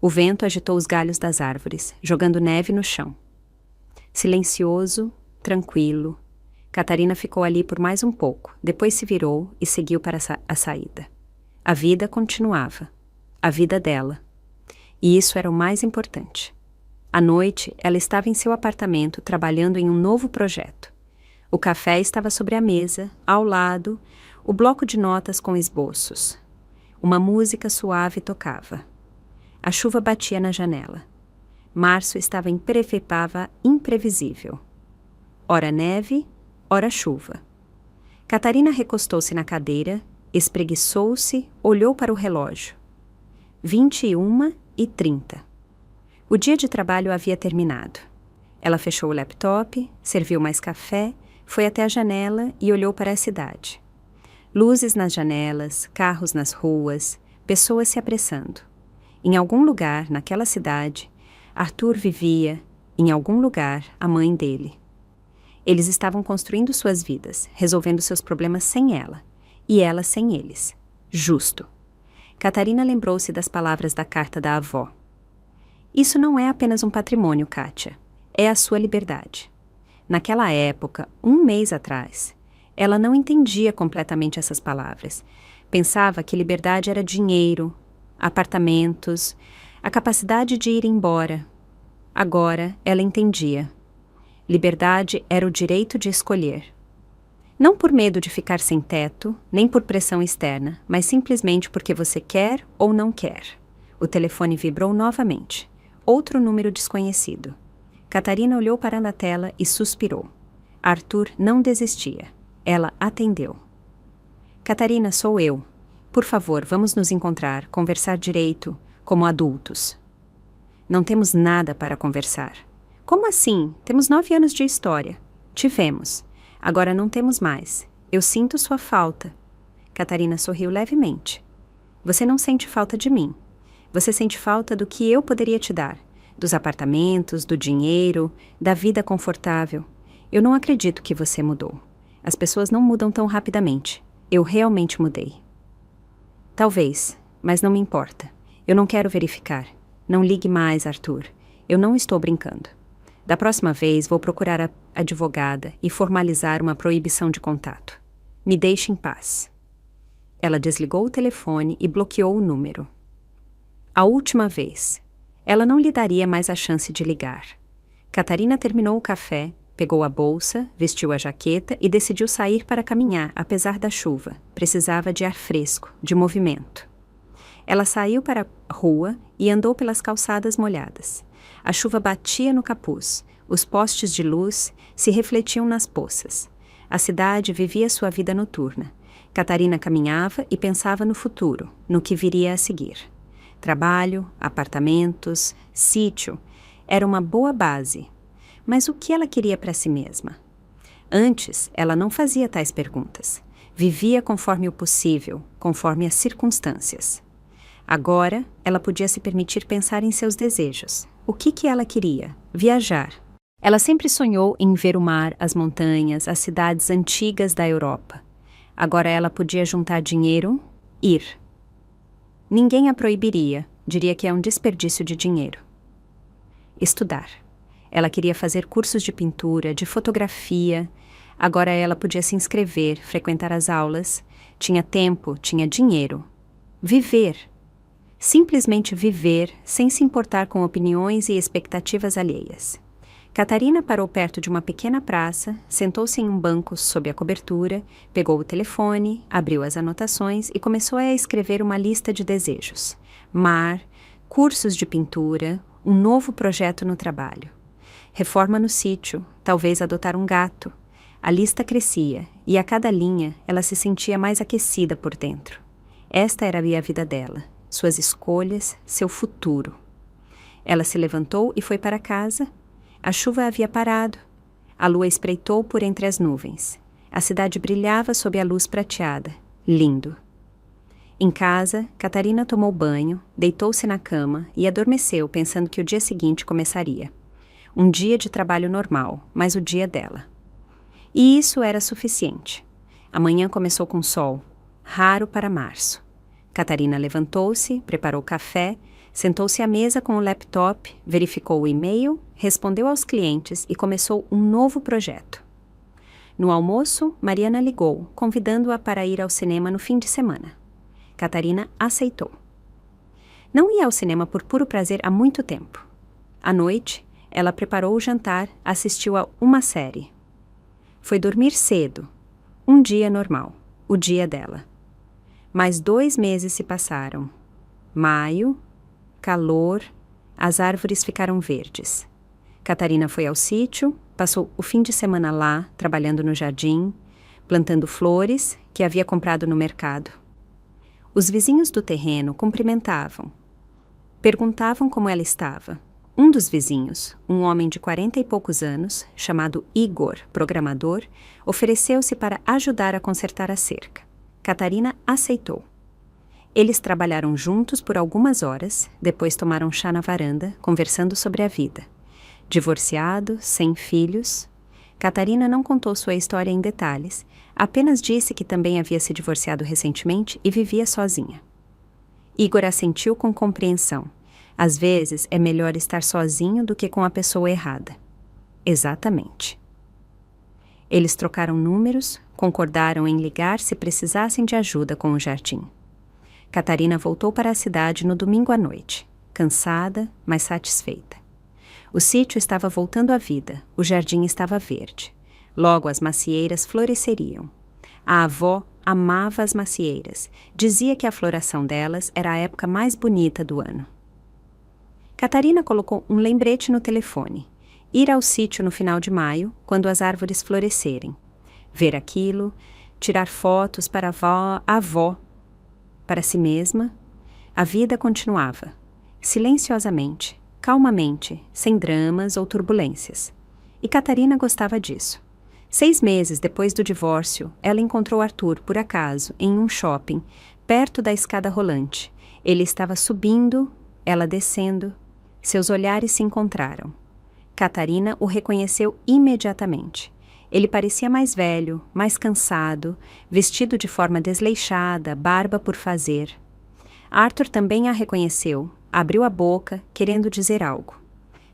O vento agitou os galhos das árvores, jogando neve no chão. Silencioso, tranquilo. Catarina ficou ali por mais um pouco, depois se virou e seguiu para a saída. A vida continuava. A vida dela. E isso era o mais importante. À noite, ela estava em seu apartamento trabalhando em um novo projeto. O café estava sobre a mesa, ao lado, o bloco de notas com esboços. Uma música suave tocava. A chuva batia na janela. Março estava imprevisível. Ora neve, ora chuva. Catarina recostou-se na cadeira, espreguiçou-se, olhou para o relógio. 21h30. O dia de trabalho havia terminado. Ela fechou o laptop, serviu mais café, foi até a janela e olhou para a cidade. Luzes nas janelas, carros nas ruas, pessoas se apressando. Em algum lugar, naquela cidade, Arthur vivia, em algum lugar, a mãe dele. Eles estavam construindo suas vidas, resolvendo seus problemas sem ela, e ela sem eles. Justo. Catarina lembrou-se das palavras da carta da avó. Isso não é apenas um patrimônio, Kátia. É a sua liberdade. Naquela época, 1 mês atrás, ela não entendia completamente essas palavras. Pensava que liberdade era dinheiro, apartamentos, a capacidade de ir embora. Agora, ela entendia. Liberdade era o direito de escolher. Não por medo de ficar sem teto, nem por pressão externa, mas simplesmente porque você quer ou não quer. O telefone vibrou novamente. Outro número desconhecido. Catarina olhou para a tela e suspirou. Arthur não desistia. Ela atendeu. Catarina, sou eu. Por favor, vamos nos encontrar, conversar direito, como adultos. Não temos nada para conversar. Como assim? Temos 9 anos de história. Tivemos. Agora não temos mais. Eu sinto sua falta. Catarina sorriu levemente. Você não sente falta de mim. Você sente falta do que eu poderia te dar. Dos apartamentos, do dinheiro, da vida confortável. Eu não acredito que você mudou. As pessoas não mudam tão rapidamente. Eu realmente mudei. Talvez, mas não me importa. Eu não quero verificar. Não ligue mais, Arthur. Eu não estou brincando. Da próxima vez, vou procurar a advogada e formalizar uma proibição de contato. Me deixe em paz. Ela desligou o telefone e bloqueou o número. A última vez. Ela não lhe daria mais a chance de ligar. Catarina terminou o café, pegou a bolsa, vestiu a jaqueta e decidiu sair para caminhar, apesar da chuva. Precisava de ar fresco, de movimento. Ela saiu para a rua e andou pelas calçadas molhadas. A chuva batia no capuz, os postes de luz se refletiam nas poças. A cidade vivia sua vida noturna. Catarina caminhava e pensava no futuro, no que viria a seguir. Trabalho, apartamentos, sítio. Era uma boa base. Mas o que ela queria para si mesma? Antes, ela não fazia tais perguntas. Vivia conforme o possível, conforme as circunstâncias. Agora, ela podia se permitir pensar em seus desejos. O que ela queria? Viajar. Ela sempre sonhou em ver o mar, as montanhas, as cidades antigas da Europa. Agora ela podia juntar dinheiro, ir. Ninguém a proibiria, diria que é um desperdício de dinheiro. Estudar. Ela queria fazer cursos de pintura, de fotografia. Agora ela podia se inscrever, frequentar as aulas. Tinha tempo, tinha dinheiro. Viver. Simplesmente viver, sem se importar com opiniões e expectativas alheias. Catarina parou perto de uma pequena praça, sentou-se em um banco sob a cobertura, pegou o telefone, abriu as anotações e começou a escrever uma lista de desejos. Mar, cursos de pintura, um novo projeto no trabalho. Reforma no sítio, talvez adotar um gato. A lista crescia, e a cada linha ela se sentia mais aquecida por dentro. Esta era a vida dela, suas escolhas, seu futuro. Ela se levantou e foi para casa. A chuva havia parado. A lua espreitou por entre as nuvens. A cidade brilhava sob a luz prateada. Lindo. Em casa, Catarina tomou banho, deitou-se na cama e adormeceu pensando que o dia seguinte começaria. Um dia de trabalho normal, mas o dia dela. E isso era suficiente. A manhã começou com sol, raro para março. Catarina levantou-se, preparou café, sentou-se à mesa com o laptop, verificou o e-mail, respondeu aos clientes e começou um novo projeto. No almoço, Mariana ligou, convidando-a para ir ao cinema no fim de semana. Catarina aceitou. Não ia ao cinema por puro prazer há muito tempo. À noite, ela preparou o jantar, assistiu a uma série. Foi dormir cedo. Um dia normal, o dia dela. Mais 2 meses se passaram. Maio, calor, as árvores ficaram verdes. Catarina foi ao sítio, passou o fim de semana lá, trabalhando no jardim, plantando flores que havia comprado no mercado. Os vizinhos do terreno cumprimentavam. Perguntavam como ela estava. Um dos vizinhos, um homem de 40 e poucos anos, chamado Igor, programador, ofereceu-se para ajudar a consertar a cerca. Catarina aceitou. Eles trabalharam juntos por algumas horas, depois tomaram chá na varanda, conversando sobre a vida. Divorciado, sem filhos. Catarina não contou sua história em detalhes, apenas disse que também havia se divorciado recentemente e vivia sozinha. Igor assentiu com compreensão. Às vezes é melhor estar sozinho do que com a pessoa errada. Exatamente. Eles trocaram números, concordaram em ligar se precisassem de ajuda com o jardim. Catarina voltou para a cidade no domingo à noite, cansada, mas satisfeita. O sítio estava voltando à vida, o jardim estava verde. Logo as macieiras floresceriam. A avó amava as macieiras. Dizia que a floração delas era a época mais bonita do ano. Catarina colocou um lembrete no telefone. Ir ao sítio no final de maio, quando as árvores florescerem. Ver aquilo, tirar fotos para a avó, para si mesma. A vida continuava, silenciosamente, calmamente, sem dramas ou turbulências. E Catarina gostava disso. 6 meses depois do divórcio, ela encontrou Arthur, por acaso, em um shopping, perto da escada rolante. Ele estava subindo, ela descendo. Seus olhares se encontraram. Catarina o reconheceu imediatamente. Ele parecia mais velho, mais cansado, vestido de forma desleixada, barba por fazer. Arthur também a reconheceu, abriu a boca, querendo dizer algo.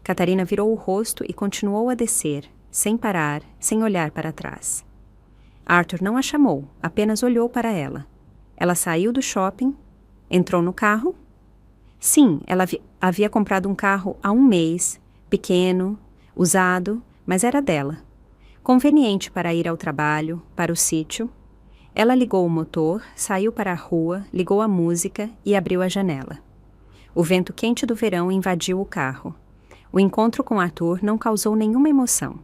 Catarina virou o rosto e continuou a descer, sem parar, sem olhar para trás. Arthur não a chamou, apenas olhou para ela. Ela saiu do shopping, entrou no carro. Sim, ela havia comprado um carro há 1 mês, pequeno, usado, mas era dela. Conveniente para ir ao trabalho, para o sítio. Ela ligou o motor, saiu para a rua, ligou a música e abriu a janela. O vento quente do verão invadiu o carro. O encontro com Arthur não causou nenhuma emoção.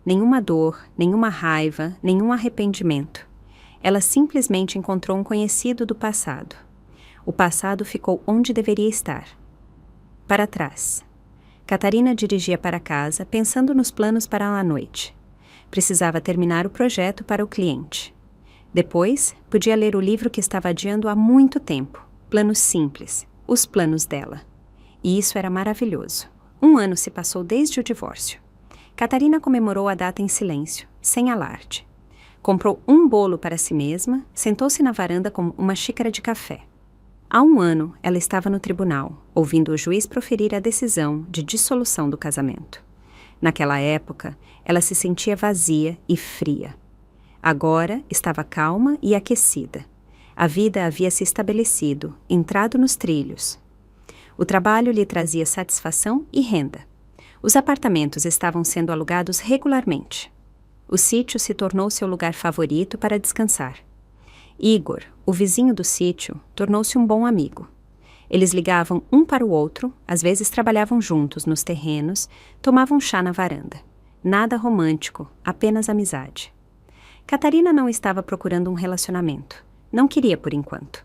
Nenhuma dor, nenhuma raiva, nenhum arrependimento. Ela simplesmente encontrou um conhecido do passado. O passado ficou onde deveria estar. Para trás. Catarina dirigia para casa, pensando nos planos para a noite. Precisava terminar o projeto para o cliente. Depois, podia ler o livro que estava adiando há muito tempo. Planos simples. Os planos dela. E isso era maravilhoso. 1 ano se passou desde o divórcio. Catarina comemorou a data em silêncio, sem alarde. Comprou um bolo para si mesma, sentou-se na varanda com uma xícara de café. Há 1 ano, ela estava no tribunal, ouvindo o juiz proferir a decisão de dissolução do casamento. Naquela época, ela se sentia vazia e fria. Agora, estava calma e aquecida. A vida havia se estabelecido, entrado nos trilhos. O trabalho lhe trazia satisfação e renda. Os apartamentos estavam sendo alugados regularmente. O sítio se tornou seu lugar favorito para descansar. Igor, o vizinho do sítio, tornou-se um bom amigo. Eles ligavam um para o outro, às vezes trabalhavam juntos nos terrenos, tomavam chá na varanda. Nada romântico, apenas amizade. Catarina não estava procurando um relacionamento. Não queria por enquanto.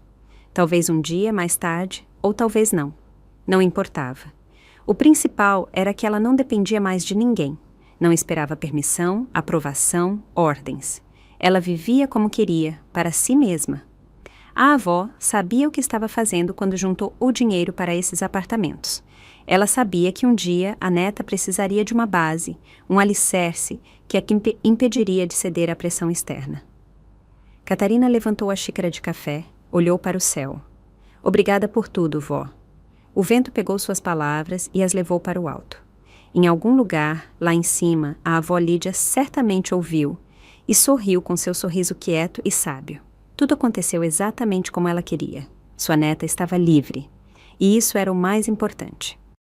Talvez um dia, mais tarde, ou talvez não. Não importava. O principal era que ela não dependia mais de ninguém. Não esperava permissão, aprovação, ordens. Ela vivia como queria, para si mesma. A avó sabia o que estava fazendo quando juntou o dinheiro para esses apartamentos. Ela sabia que um dia a neta precisaria de uma base, um alicerce que a impediria de ceder à pressão externa. Catarina levantou a xícara de café, olhou para o céu. Obrigada por tudo, vó. O vento pegou suas palavras e as levou para o alto. Em algum lugar, lá em cima, a avó Lídia certamente ouviu e sorriu com seu sorriso quieto e sábio. Tudo aconteceu exatamente como ela queria. Sua neta estava livre. E isso era o mais importante.